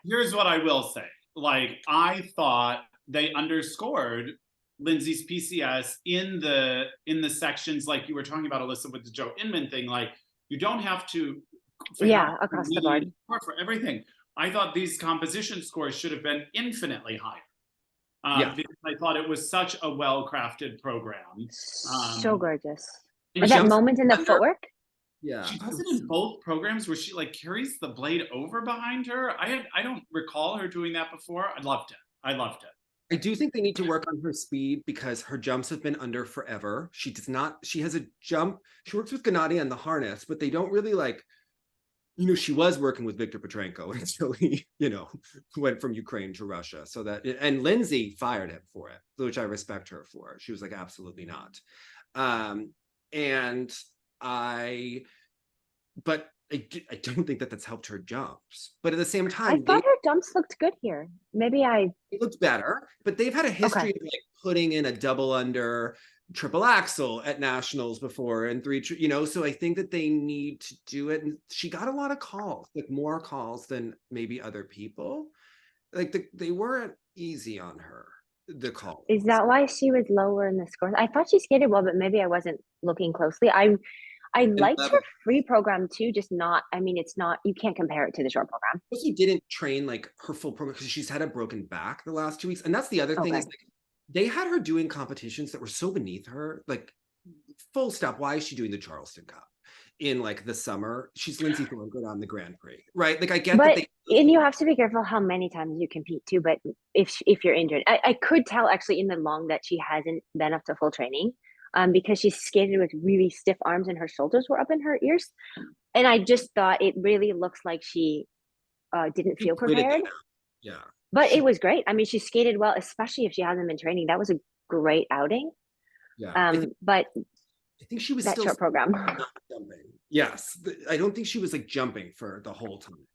Here's what I will say. Like, I thought they underscored Lindsay's PCS in the sections, like you were talking about, Alissa, with the Joe Inman thing. Like, you don't have to
Across the board
for everything. I thought these composition scores should have been infinitely higher. Because I thought it was such a well-crafted program.
So gorgeous.
And
That moment in the footwork.
Yeah,
she does it in both programs where she like carries the blade over behind her. I don't recall her doing that before. I loved it.
I do think they need to work on her speed because her jumps have been under forever. She has a jump. She works with Gennady on the harness, but they don't really like, you know, she was working with Victor Petrenko until he, you know, went from Ukraine to Russia. So that, and Lindsay fired him for it, which I respect her for. She was like, absolutely not. But I don't think that that's helped her jumps. But at the same time,
I thought her jumps looked good here.
It looked better, but they've had a history of like putting in a double under triple axel at nationals before and three, you know, so I think that they need to do it. And she got a lot of calls, like more calls than maybe other people. Like they weren't easy on her, the calls.
Is that why she was lower in the scores? I thought she skated well, but maybe I wasn't looking closely. I liked her free program too, just not, I mean, it's not, you can't compare it to the short program.
Also didn't train like her full program because she's had a broken back the last 2 weeks. And that's the other thing is like, they had her doing competitions that were so beneath her, like full stop. Why is she doing the Charleston Cup in like the summer? She's Lindsay Thorngren on the Grand Prix, right? Like I get that
and you have to be careful how many times you compete too, but if you're injured, I could tell actually in the long that she hasn't been up to full training. Because she skated with really stiff arms and her shoulders were up in her ears. And I just thought it really looks like she didn't feel prepared.
Yeah.
But it was great. I mean, she skated well, especially if she hasn't been training. That was a great outing.
Yeah.
But
I think she was
that
still
short program.
Jumping. Yes. I don't think she was like jumping for the whole time.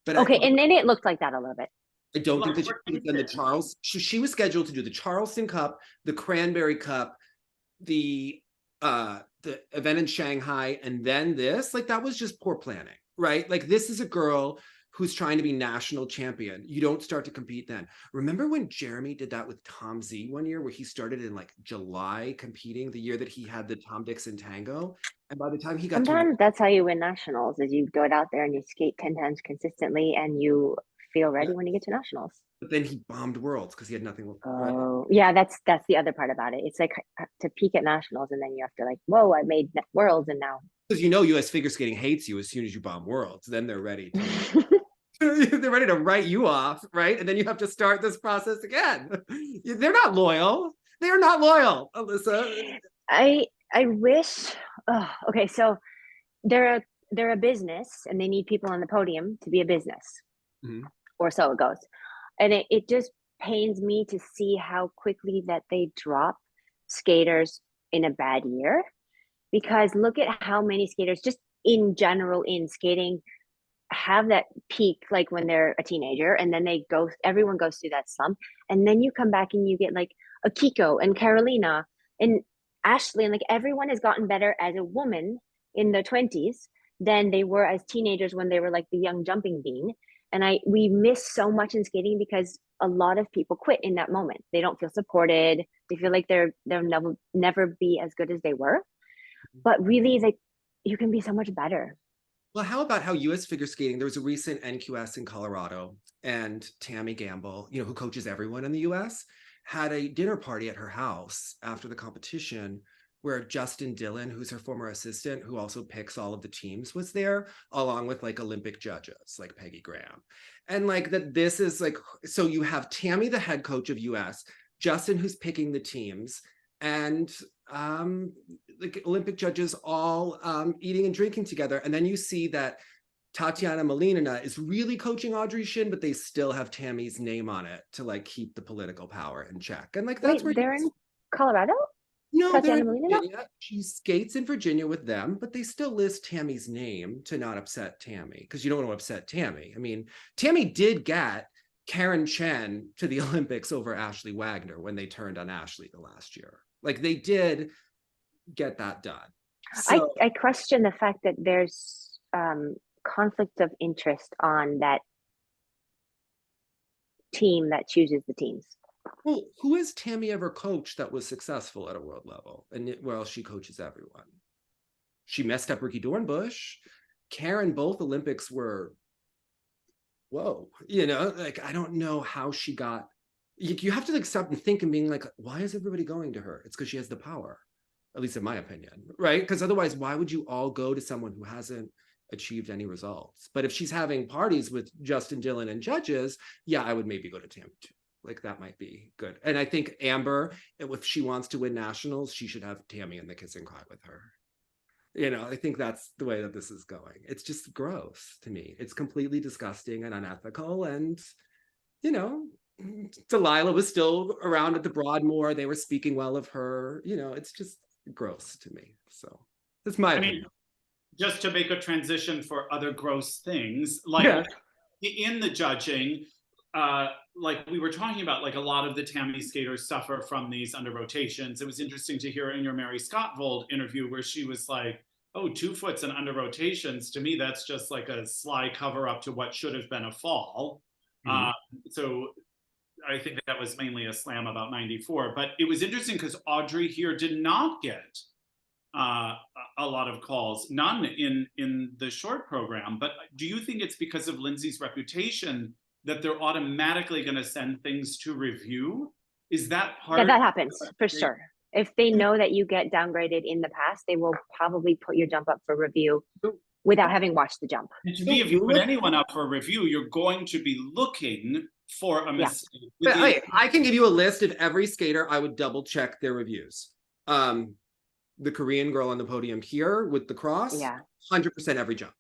But
and then it looked like that a little bit.
I don't think that she done the Charles. She was scheduled to do the Charleston Cup, the Cranberry Cup, the event in Shanghai, and then this. Like that was just poor planning, right? Like this is a girl who's trying to be national champion. You don't start to compete then. Remember when Jeremy did that with Tom Z one year, where he started in like July competing, the year that he had the Tom Dixon Tango, and by the time he got
sometimes that's how you win nationals, is you go out there and you skate 10 times consistently and you feel ready when you get to nationals.
But then he bombed worlds because he had nothing.
Oh, yeah, that's the other part about it. It's like to peak at nationals and then you have to like, whoa, I made worlds and now.
Because you know US figure skating hates you as soon as you bomb worlds. Then they're ready to they're ready to write you off, right? And then you have to start this process again. They're not loyal. They're not loyal, Alissa.
I wish. Okay, so they're a business and they need people on the podium to be a business, or so it goes. And it just pains me to see how quickly that they drop skaters in a bad year, because look at how many skaters just in general in skating have that peak like when they're a teenager, and then everyone goes through that slump, and then you come back and you get like a Kiko and Carolina and Ashley, and like everyone has gotten better as a woman in their 20s than they were as teenagers when they were like the young jumping bean. And we miss so much in skating because a lot of people quit in that moment. They don't feel supported. They feel like they'll never be as good as they were. But really, like, you can be so much better.
Well, how about how US figure skating, there was a recent NQS in Colorado, and Tammy Gamble, you know, who coaches everyone in the US, had a dinner party at her house after the competition where Justin Dillon, who's her former assistant, who also picks all of the teams, was there, along with like Olympic judges like Peggy Graham. And like that this is like, so you have Tammy, the head coach of US, Justin, who's picking the teams, and like Olympic judges all eating and drinking together. And then you see that Tatiana Malinina is really coaching Audrey Shin, but they still have Tammy's name on it to like keep the political power in check. And like that's
Wait,
where
they're in Colorado?
no, they're
Tatiana
in
Molina?
Virginia. She skates in Virginia with them, but they still list Tammy's name to not upset Tammy, because you don't want to upset Tammy. I mean, Tammy did get Karen Chen to the Olympics over Ashley Wagner when they turned on Ashley the last year. Like they did get that done. So,
I question the fact that there's conflict of interest on that team that chooses the teams.
well, who has Tammy ever coached that was successful at a world level? And well, she coaches everyone. She messed up Ricky Dornbush. Karen, both Olympics were, whoa, you know, like I don't know how she got. You have to like stop and think and being like, why is everybody going to her? It's because she has the power, at least in my opinion, right? Because otherwise, why would you all go to someone who hasn't achieved any results? But if she's having parties with Justin Dillon and judges, yeah, I would maybe go to Tammy too. Like that might be good. And I think Amber, if she wants to win nationals, she should have Tammy in the kiss and cry with her. You know, I think that's the way that this is going. It's just gross to me. It's completely disgusting and unethical. And, you know, Delilah was still around at the Broadmoor. They were speaking well of her. You know, it's just gross to me. So that's my opinion.
Just to make a transition for other gross things, like in the judging, like we were talking about, like a lot of the Tammy skaters suffer from these under rotations. It was interesting to hear in your Mary Scottvold interview where she was like, oh, 2 foots and under rotations. To me, that's just like a sly cover up to what should have been a fall. So I think that was mainly a slam about 94. But it was interesting because Audrey here did not get a lot of calls, none in the short program. But do you think it's because of Lindsay's reputation that they're automatically going to send things to review? Is that part?
Yeah, that happens for sure. If they know that you get downgraded in the past, they will probably put your jump up for review without having watched the jump.
And to me, if you put anyone up for review, you're going to be looking for a mistake.
But I can give you a list of every skater I would double check their reviews. The Korean girl on the podium here with the cross, 100% every jump.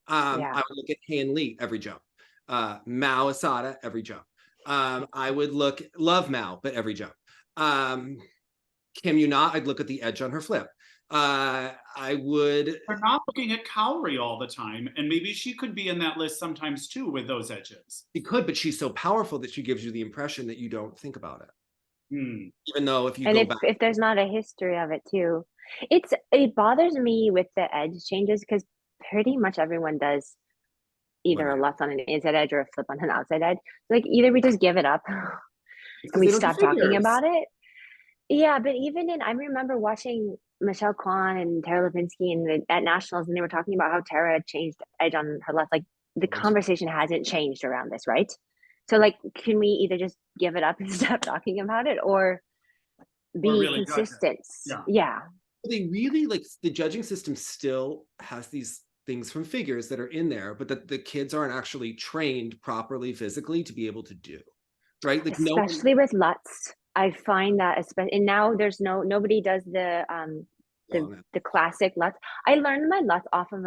I would look at Han Lee every jump. Mao Asada every jump. I would love Mao, but every jump. Kim Yuna, I'd look at the edge on her flip. I would.
We're not looking at Kaori all the time, and maybe she could be in that list sometimes too with those edges.
She could, but she's so powerful that she gives you the impression that you don't think about it. Even though if you
and
go
if,
back,
if there's not a history of it too, it bothers me with the edge changes because pretty much everyone does either a Lutz on an inside edge or a flip on an outside edge. Like either we just give it up and we stop talking about it. Yeah, but even I remember watching Michelle Kwan and Tara Lipinski at Nationals, and they were talking about how Tara changed edge on her left. Like the conversation hasn't changed around this, right? So like, can we either just give it up and stop talking about it, or be really consistent? Yeah.
They really like the judging system still has these things from figures that are in there, but that the kids aren't actually trained properly physically to be able to do, right? Like
especially with Lutz. I find that and now there's nobody does the classic Lutz. I learned my Lutz off of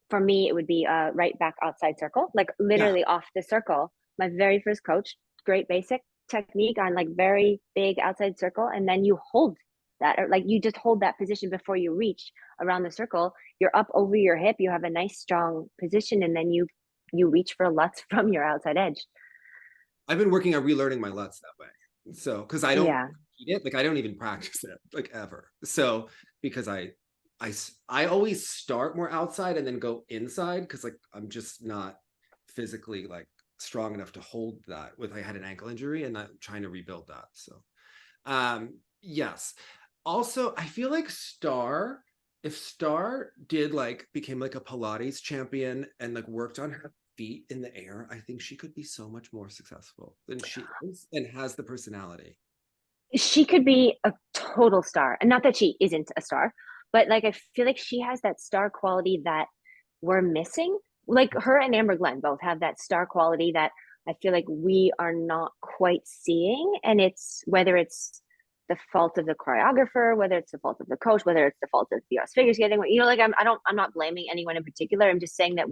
for me it would be a right back outside circle, like literally off the circle. My very first coach, great basic technique on like very big outside circle, and then you hold that, or like you just hold that position before you reach around the circle. You're up over your hip, you have a nice strong position, and then you reach for a Lutz from your outside edge.
I've been working on relearning my Lutz that way. So, because I don't eat it, like I don't even practice it, like ever. So, because I always start more outside and then go inside, because like I'm just not physically like strong enough to hold that. I had an ankle injury and I'm trying to rebuild that. So, yes. Also, I feel like if Star became like a Pilates champion and like worked on her feet in the air, I think she could be so much more successful than she is and has the personality.
she could be a total star. And not that she isn't a star, but like I feel like she has that star quality that we're missing. Like her and Amber Glenn both have that star quality that I feel like we are not quite seeing. And it's whether it's the fault of the choreographer, whether it's the fault of the coach, whether it's the fault of the US figure skating, you know, like I'm not blaming anyone in particular. I'm just saying that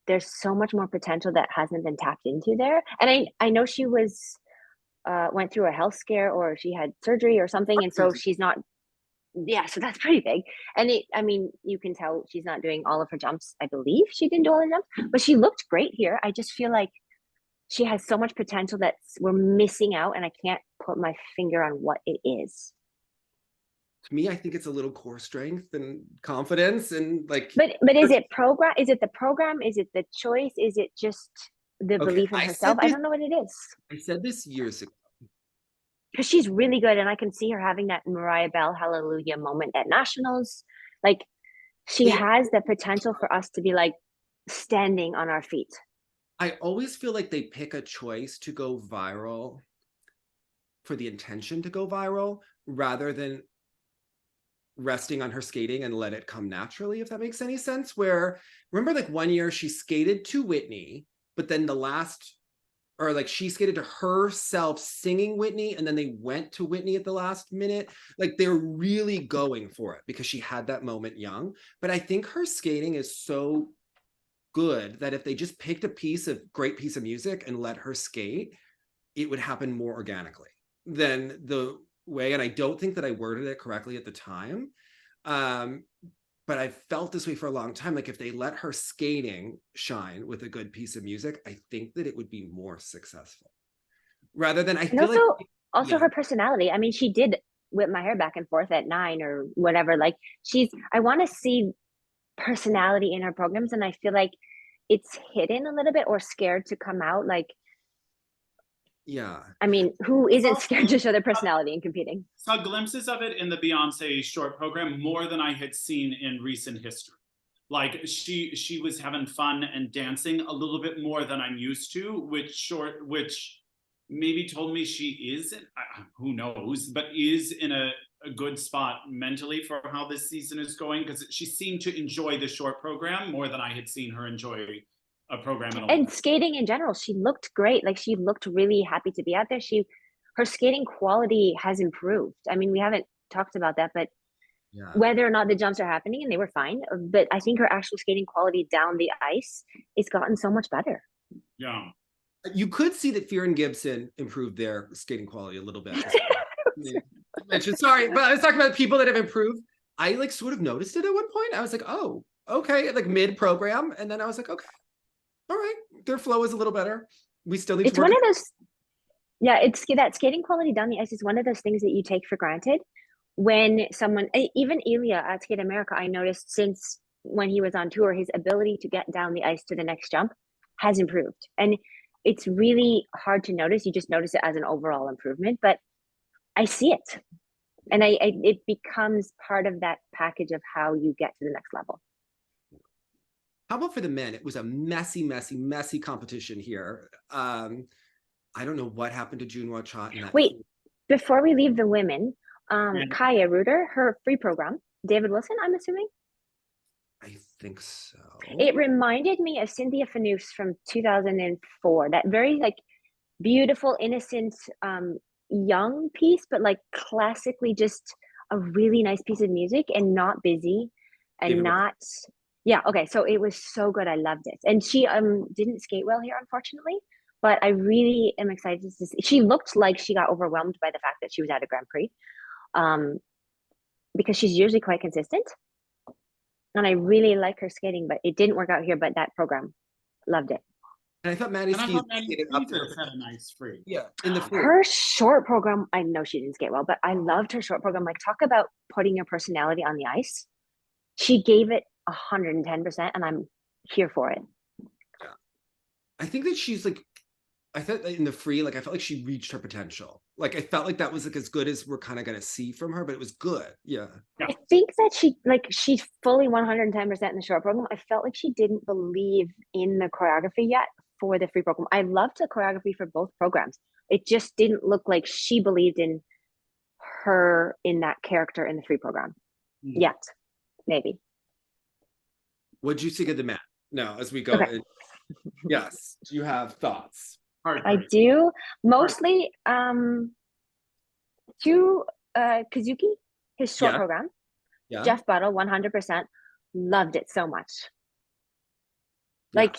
there's so much more potential that hasn't been tapped into there. And I know she went through a health scare or she had surgery or something, and so she's not. Yeah, so that's pretty big. And I mean, you can tell she's not doing all of her jumps. I believe she didn't do all the jumps, but she looked great here. I just feel like she has so much potential that we're missing out, and I can't put my finger on what it is.
To me, I think it's a little core strength and confidence and like.
But is it program? Is it the program? Is it the choice? Is it just the belief in herself? I don't know what it is.
I said this years ago.
Because she's really good, and I can see her having that Mariah Bell hallelujah moment at nationals. Like she has the potential for us to be like standing on our feet.
I always feel like they pick a choice to go viral for the intention to go viral rather than resting on her skating and let it come naturally, if that makes any sense. Where remember like one year she skated to Whitney, but then she skated to herself singing Whitney, and then they went to Whitney at the last minute. Like they're really going for it because she had that moment young. But I think her skating is so good that if they just picked a great piece of music and let her skate, it would happen more organically than the way. And I don't think that I worded it correctly at the time. But I felt this way for a long time. Like if they let her skating shine with a good piece of music, I think that it would be more successful. Rather than
also her personality. I mean, she did whip my hair back and forth at 9 or whatever. Like I want to see personality in her programs, and I feel like it's hidden a little bit or scared to come out. Like,
yeah.
I mean, who isn't scared to show their personality in competing?
Saw glimpses of it in the Beyonce short program more than I had seen in recent history. Like she was having fun and dancing a little bit more than I'm used to, which maybe told me she is, who knows, but is in a good spot mentally for how this season is going, because she seemed to enjoy the short program more than I had seen her enjoy a program in a
and skating in general. She looked great. Like she looked really happy to be out there. Her skating quality has improved. I mean, we haven't talked about that, but whether or not the jumps are happening, and they were fine, but I think her actual skating quality down the ice is gotten so much better.
Yeah.
You could see that Fear and Gibson improved their skating quality a little bit. Sorry, but I was talking about people that have improved. I like sort of noticed it at one point. I was like, oh, okay, like mid-program. And then I was like, okay, all right, their flow is a little better. We still need to work.
It's one of those, yeah, it's that skating quality down the ice is one of those things that you take for granted. When someone, even Ilya at Skate America, I noticed since when he was on tour, his ability to get down the ice to the next jump has improved. And it's really hard to notice. You just notice it as an overall improvement, but I see it. And it becomes part of that package of how you get to the next level.
How about for the men? It was a messy competition here. I don't know what happened to Junhwa Cha.
Wait, before we leave the women, Kaya Reuter, her free program, David Wilson, I'm assuming?
I think so.
It reminded me of Cynthia Fanous from 2004. That very like beautiful, innocent, young piece, but like classically just a really nice piece of music and not busy and David not Wilson. Yeah, okay. So it was so good. I loved it. And she didn't skate well here, unfortunately, but I really am excited to see. She looked like she got overwhelmed by the fact that she was at a Grand Prix, because she's usually quite consistent. And I really like her skating, but it didn't work out here. But that program, loved it.
And I thought Maddie Schizas
had a nice free.
Yeah, in the free.
Her short program, I know she didn't skate well, but I loved her short program. Like, talk about putting your personality on the ice. She gave it 110%, and I'm here for it.
Yeah, I think that she's like, I thought in the free, like I felt like she reached her potential. Like I felt like that was like as good as we're kind of gonna see from her, but it was good. Yeah.
I think that she's fully 110% in the short program. I felt like she didn't believe in the choreography yet for the free program. I loved the choreography for both programs. It just didn't look like she believed in her in that character in the free program yet. Maybe.
What did you think of the mat? Now, as we go,
Okay.
Yes, do you have thoughts?
I do mostly to Kazuki, his short program.
Yeah.
Jeff Buttle, 100% loved it so much. Like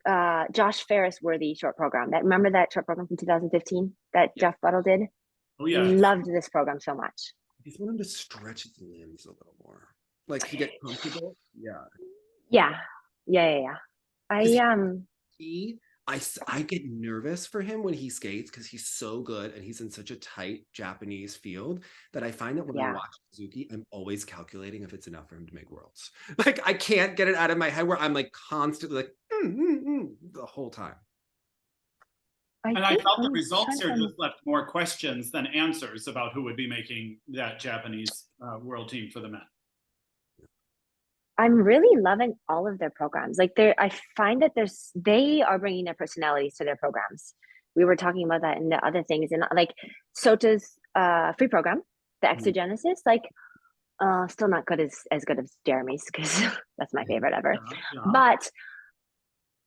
Josh Ferris worthy short program. Remember that short program from 2015 that Jeff Buttle did?
Oh yeah.
Loved this program so much.
I just want him to stretch his limbs a little more. Like to get comfortable.
Yeah.
I get nervous for him when he skates because he's so good and he's in such a tight Japanese field that I find that when I watch Suzuki, I'm always calculating if it's enough for him to make worlds. Like I can't get it out of my head where I'm like constantly like the whole time.
I felt the results here just left more questions than answers about who would be making that Japanese world team for the men.
I'm really loving all of their programs. Like I find that they are bringing their personalities to their programs. We were talking about that in the other things, and like Sota's free program, the Exogenesis, like still not as good as Jeremy's because that's my favorite ever. But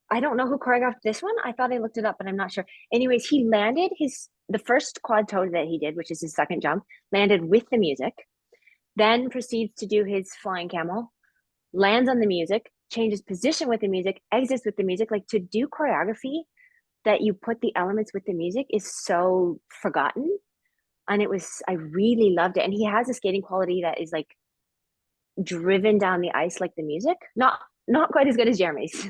I don't know who choreographed this one. I thought I looked it up, but I'm not sure. Anyways, he landed the first quad toe that he did, which is his second jump, landed with the music, then proceeds to do his flying camel, lands on the music, changes position with the music, exits with the music. Like to do choreography that you put the elements with the music is so forgotten. And I really loved it. And he has a skating quality that is like driven down the ice like the music. Not quite as good as Jeremy's,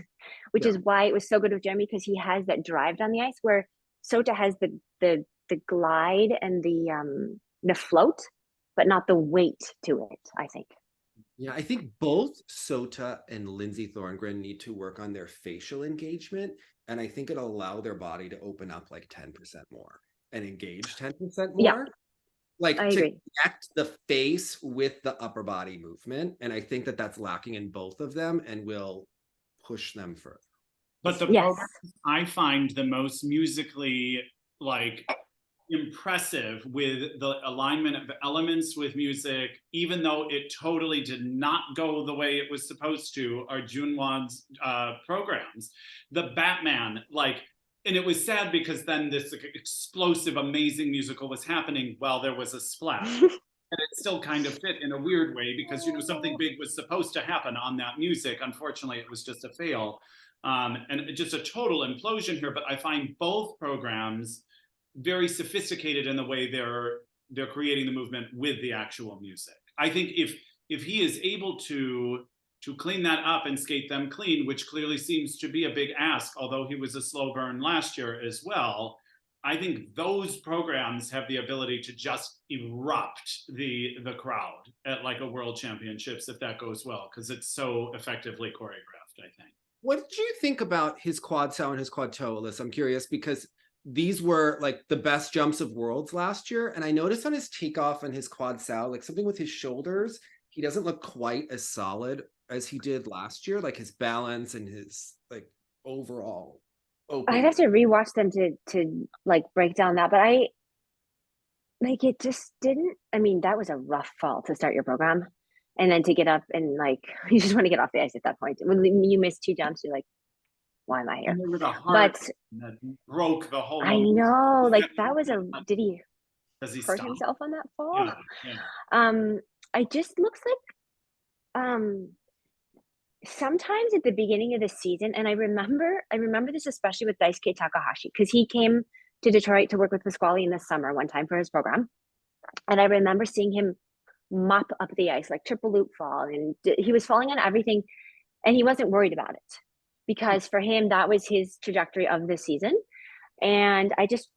which is why it was so good with Jeremy, because he has that drive down the ice where Sota has the glide and the float, but not the weight to it, I think.
Yeah, I think both Sota and Lindsay Thorngren need to work on their facial engagement. And I think it'll allow their body to open up like 10% more and engage 10% more.
Yeah,
like
I
to
agree.
connect the face with the upper body movement. And I think that that's lacking in both of them and will push them further.
But the programs I find the most musically like impressive with the alignment of elements with music, even though it totally did not go the way it was supposed to, are Junhwan's programs. The Batman, like, and it was sad because then this explosive, amazing musical was happening while there was a splash. And it still kind of fit in a weird way because, you know, something big was supposed to happen on that music. Unfortunately, it was just a fail. And just a total implosion here. But I find both programs very sophisticated in the way they're creating the movement with the actual music. I think if he is able to clean that up and skate them clean, which clearly seems to be a big ask, although he was a slow burn last year as well, I think those programs have the ability to just erupt the crowd at like a world championships if that goes well, because it's so effectively choreographed, I think.
What did you think about his quad sow and his quad toe, Alissa? I'm curious because these were like the best jumps of worlds last year. And I noticed on his takeoff and his quad sow, like something with his shoulders, he doesn't look quite as solid as he did last year, like his balance and his like overall open.
I'd have to rewatch them to like break down that, but it just didn't. I mean, that was a rough fall to start your program. And then to get up and like, you just want to get off the ice at that point. When you miss 2 jumps, you're like, why am I here?
But that broke the whole.
I know, like that was did he hurt
stop?
Himself on that fall?
Yeah.
I just looks like sometimes at the beginning of the season, and I remember this especially with Daisuke Takahashi, because he came to Detroit to work with Pasquale in the summer one time for his program. And I remember seeing him mop up the ice, like triple loop fall, and he was falling on everything, and he wasn't worried about it because for him that was his trajectory of the season. And I just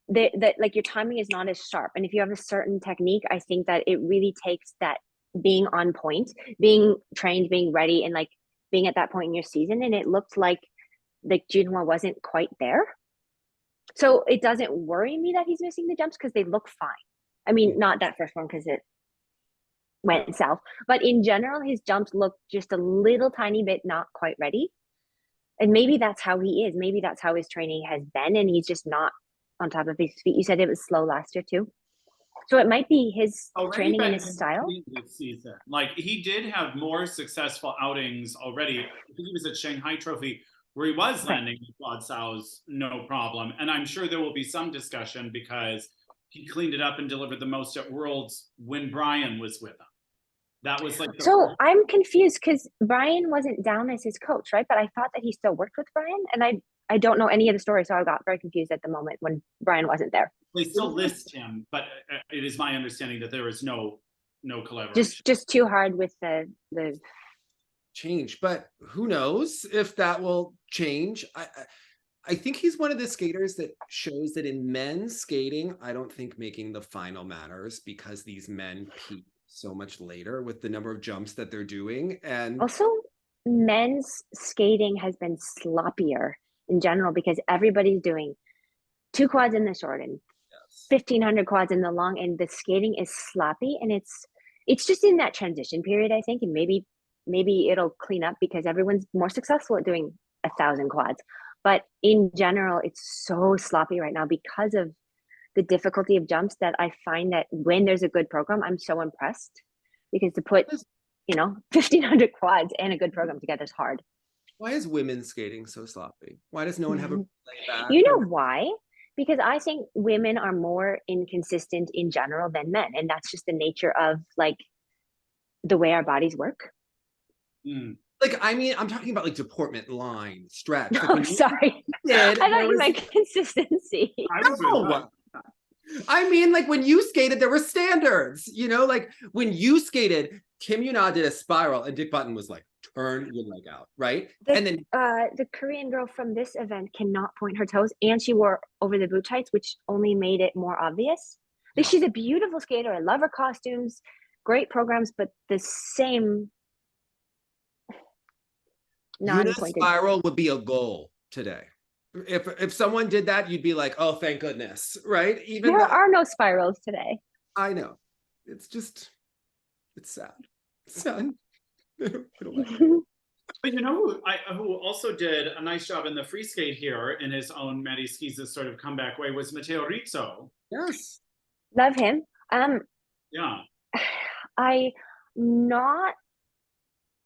that like your timing is not as sharp, and if you have a certain technique, I think that it really takes that being on point, being trained, being ready, and like being at that point in your season. And it looked like Junhwa wasn't quite there, so it doesn't worry me that he's missing the jumps because they look fine. I mean, not that first one because it went south, but in general his jumps look just a little tiny bit not quite ready. And maybe that's how he is, maybe that's how his training has been, and he's just not on top of his feet. You said it was slow last year too? So it might be his
Already
training
been
and his style.
this season. Like he did have more successful outings already. I think he was at Shanghai Trophy where he was landing the quad sows no problem. And I'm sure there will be some discussion because he cleaned it up and delivered the most at Worlds when Brian was with him. That was like
So I'm confused because Brian wasn't down as his coach, right? But I thought that he still worked with Brian, and I don't know any of the story, so I got very confused at the moment when Brian wasn't there.
they still list him, but it is my understanding that there is no collaboration.
Just too hard with the
change, but who knows if that will change. I think he's one of the skaters that shows that in men's skating, I don't think making the final matters because these men peak so much later with the number of jumps that they're doing. And
also men's skating has been sloppier in general because everybody's doing 2 quads in the short and 1,500 quads in the long, and the skating is sloppy, and it's just in that transition period, I think, and maybe it'll clean up because everyone's more successful at doing 1,000 quads. But in general, it's so sloppy right now because of the difficulty of jumps that I find that when there's a good program, I'm so impressed because to put, 1,500 quads and a good program together is hard.
why is women's skating so sloppy? Why does no one have a playback?
You know why? Because I think women are more inconsistent in general than men. And that's just the nature of like the way our bodies work.
Mm.
Like, I mean, I'm talking about like deportment, line, stretch. Like,
Oh, sorry. I thought you meant consistency.
No. I mean, like when you skated, there were standards, like when you skated, Kim Yuna did a spiral and Dick Button was like, turn your leg out, right? And then
the Korean girl from this event cannot point her toes, and she wore over the boot tights, which only made it more obvious. Like, she's a beautiful skater. I love her costumes, great programs, but the same non-pointed
spiral would be a goal today. If someone did that, you'd be like, oh, thank goodness, right? Even
there are no spirals today.
I know. It's sad. It's sad. I don't like it.
But who also did a nice job in the free skate here in his own Maddie Schizas sort of comeback way was Matteo Rizzo.
Yes.
Love him.
Yeah.
I'm not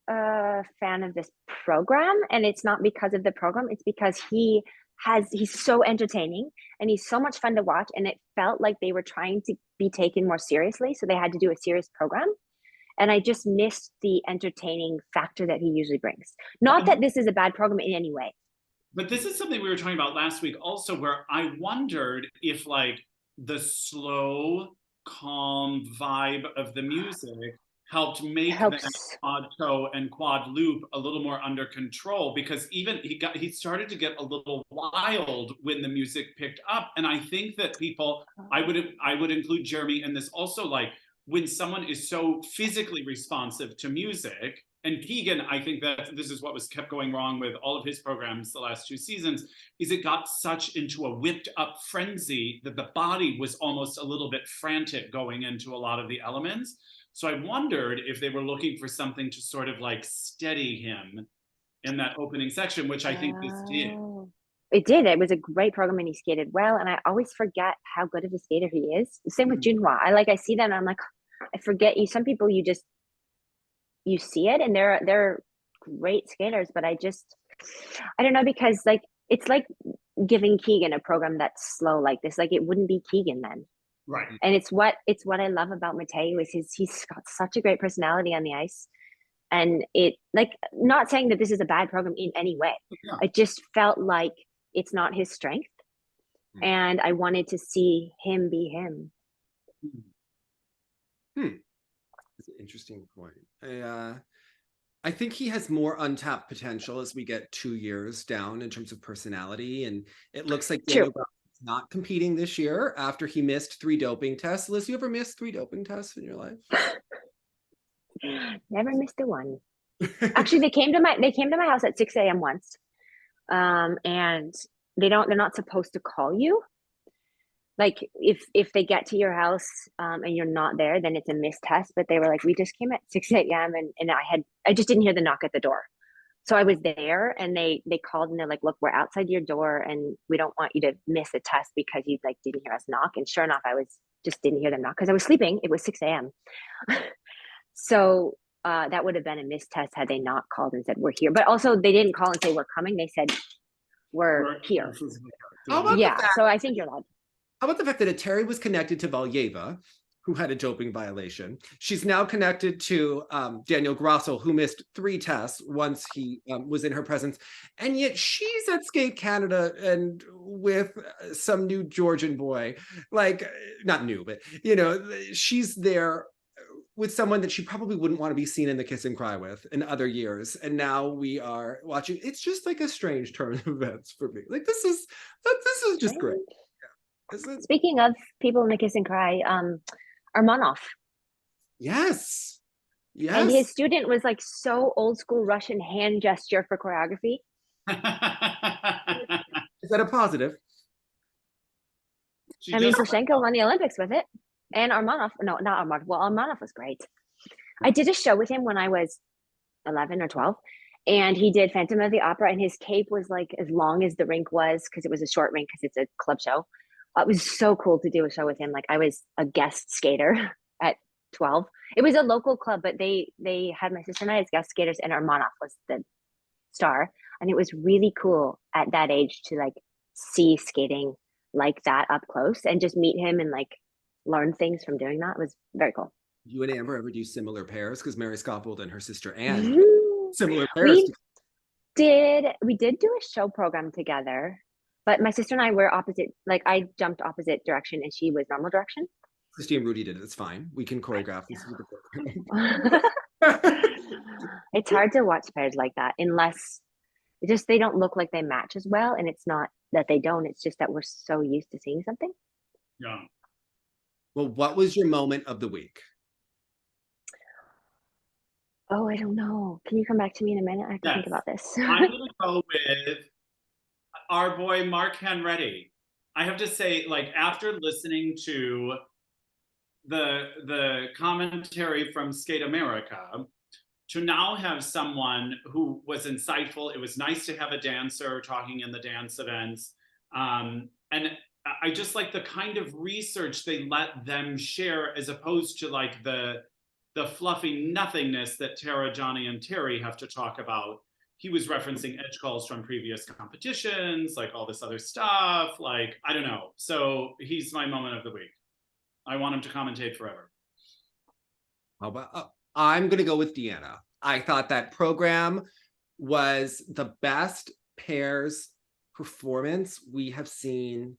a fan of this program, and it's not because of the program, it's because he's so entertaining and he's so much fun to watch, and it felt like they were trying to be taken more seriously, so they had to do a serious program, and I just missed the entertaining factor that he usually brings. Not that this is a bad program in any way,
but this is something we were talking about last week also, where I wondered if like the slow, calm vibe of the music helped make that quad toe and quad loop a little more under control, because even he started to get a little wild when the music picked up. And I think that people, I would include Jeremy in this also, like when someone is so physically responsive to music, and Keegan, I think that this is what was kept going wrong with all of his programs the last 2 seasons, is it got such into a whipped up frenzy that the body was almost a little bit frantic going into a lot of the elements. So I wondered if they were looking for something to sort of like steady him in that opening section, which I think this did.
It did. It was a great program and he skated well. And I always forget how good of a skater he is. Same with Junhua. I see them and I'm like, I forget you. Some people you see it and they're great skaters, but I don't know, because like it's like giving Keegan a program that's slow like this. Like it wouldn't be Keegan then.
Right.
And it's what I love about Mateo is he's got such a great personality on the ice. And it, like, not saying that this is a bad program in any way. Yeah. I just felt like it's not his strength. And I wanted to see him be him.
That's an interesting point. I think he has more untapped potential as we get 2 years down in terms of personality. And it looks like Daniel Brown is not competing this year after he missed 3 doping tests. Liz, you ever missed 3 doping tests in your life?
Never missed a one. Actually, they came to my house at 6 a.m. once. And they're not supposed to call you. Like if they get to your house and you're not there, then it's a missed test. But they were like, we just came at 6 a.m. and I just didn't hear the knock at the door. So I was there and they called and they're like, look, we're outside your door and we don't want you to miss a test because you like didn't hear us knock. And sure enough, I was just didn't hear them knock because I was sleeping. It was 6 a.m. So that would have been a missed test had they not called and said, we're here. But also they didn't call and say, we're coming. They said, we're here.
How about
Yeah, so I think you're allowed.
How about the fact that Terry was connected to Valyeva, who had a doping violation? She's now connected to Daniel Grosso, who missed 3 tests once he was in her presence. And yet she's at Skate Canada and with some new Georgian boy, like, not new, but, you know, she's there with someone that she probably wouldn't want to be seen in the kiss and cry with in other years. And now we are watching. It's just like a strange turn of events for me. Like, this is just great.
Speaking of people in the kiss and cry, Armonov.
Yes. Yes.
And his student was like so old school Russian hand gesture for choreography.
Is that a positive?
I mean, Plushenko won the Olympics with it. And Armonov, no, not Armonov. Well, Armonov was great. I did a show with him when I was 11 or 12. And he did Phantom of the Opera. And his cape was like as long as the rink was because it was a short rink because it's a club show. It was so cool to do a show with him. Like I was a guest skater at 12. It was a local club, but they had my sister and I as guest skaters, and Armonov was the star. And it was really cool at that age to like see skating like that up close and just meet him and like learn things from doing that. It was very cool.
You and Amber ever do similar pairs? Because Mary Scoppold and her sister Anne similar pairs.
We did do a show program together. But my sister and I were opposite, like I jumped opposite direction and she was normal direction.
Christy and Rudy did it. It's fine. We can choreograph this with
the program. It's hard to watch pairs like that unless they don't look like they match as well. And it's not that they don't, it's just that we're so used to seeing something.
Yeah.
Well, what was your moment of the week?
Oh, I don't know. Can you come back to me in a minute? I have to think about this.
I'm going to go with our boy Mark Henretti. I have to say, like, after listening to the commentary from Skate America, to now have someone who was insightful. It was nice to have a dancer talking in the dance events. And I just like the kind of research they let them share as opposed to like the fluffy nothingness that Tara, Johnny, and Terry have to talk about. He was referencing edge calls from previous competitions, like all this other stuff. Like, I don't know. So he's my moment of the week. I want him to commentate forever.
How about, I'm going to go with Deanna. I thought that program was the best pairs performance we have seen.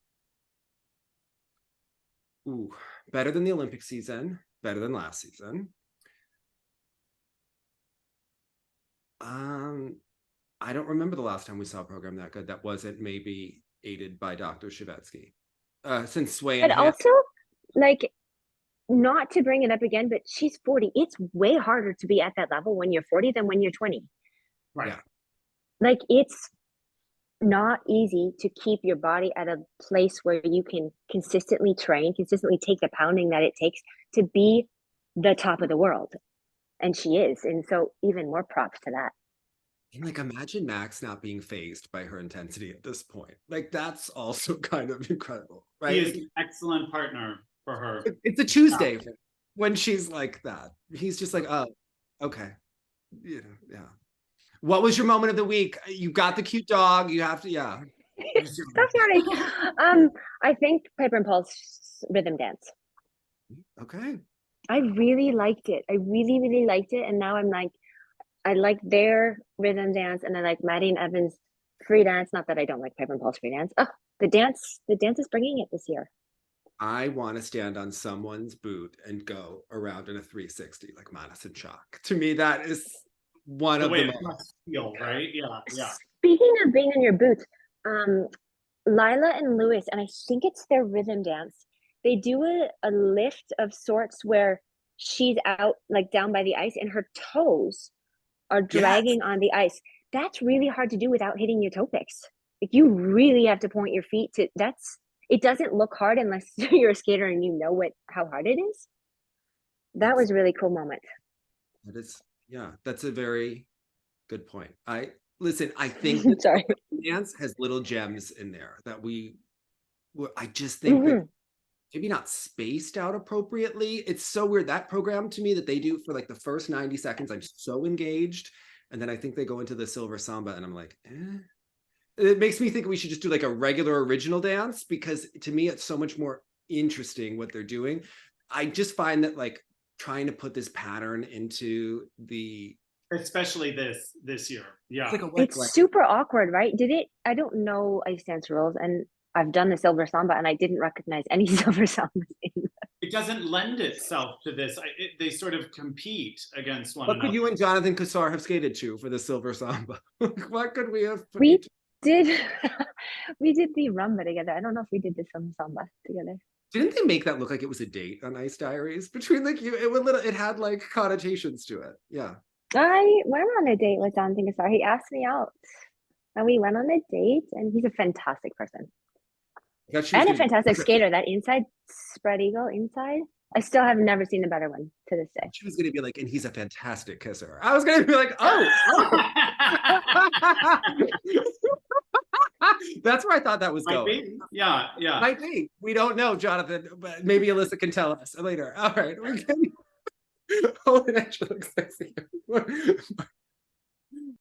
Ooh, better than the Olympic season, better than last season. I don't remember the last time we saw a program that good that wasn't maybe aided by Dr. Shevetsky. Since Sway.
But also, like, not to bring it up again, but she's 40. It's way harder to be at that level when you're 40 than when you're 20.
Right.
Yeah.
Like, it's not easy to keep your body at a place where you can consistently train, consistently take the pounding that it takes to be the top of the world. And she is. And so even more props to that.
And like, imagine Max not being fazed by her intensity at this point. Like, that's also kind of incredible, right?
He is an excellent partner for her.
It's a Tuesday when she's like that. He's just like, oh, okay. You know, yeah. What was your moment of the week? You got the cute dog. You have to, yeah.
Stop yawning. I think Piper and Paul's rhythm dance.
Okay.
I really liked it. I really, really liked it. And now I'm like, I like their rhythm dance and I like Maddie and Evan's free dance. Not that I don't like Piper and Paul's free dance. Oh, the dance is bringing it this year.
I want to stand on someone's boot and go around in a 360 like Madison Chock. To me, that is one of the
most feel, right? Yeah.
Speaking of being in your boots, Lila and Lewis, and I think it's their rhythm dance, they do a lift of sorts where she's out like down by the ice and her toes are dragging on the ice. That's really hard to do without hitting your toe picks. Like, you really have to point your feet to it doesn't look hard unless you're a skater and you know how hard it is. That was a really cool moment.
That is, yeah, that's a very good point. I think that
Sorry.
dance has little gems in there that I just think that maybe not spaced out appropriately. It's so weird. That program to me that they do for like the first 90 seconds, I'm so engaged. And then I think they go into the Silver Samba and I'm like, It makes me think we should just do like a regular original dance, because to me, it's so much more interesting what they're doing. I just find that like trying to put this pattern into the,
especially this year. Yeah.
it's like
It's super awkward, right? I don't know ice dance rules, and I've done the Silver Samba and I didn't recognize any Silver Sambas in
It doesn't lend itself to this. They sort of compete against one
what
another.
could you and Jonathan Cassar have skated to for the Silver Samba? What could we have?
We did we did the rumba together. I don't know if we did the Silver Samba together.
Didn't they make that look like it was a date on Ice Diaries between like you? It had like connotations to it. Yeah.
I went on a date with Jonathan Cassar. He asked me out, and we went on a date, and he's a fantastic person. And a fantastic skater. That inside spread eagle inside, I still have never seen a better one to this day.
She was going to be like, and he's a fantastic kisser. I was going to be like, oh. That's where I thought that was going.
Yeah.
Might be. We don't know, Jonathan, but maybe Alissa can tell us later. All right. Oh, it actually looks sexy.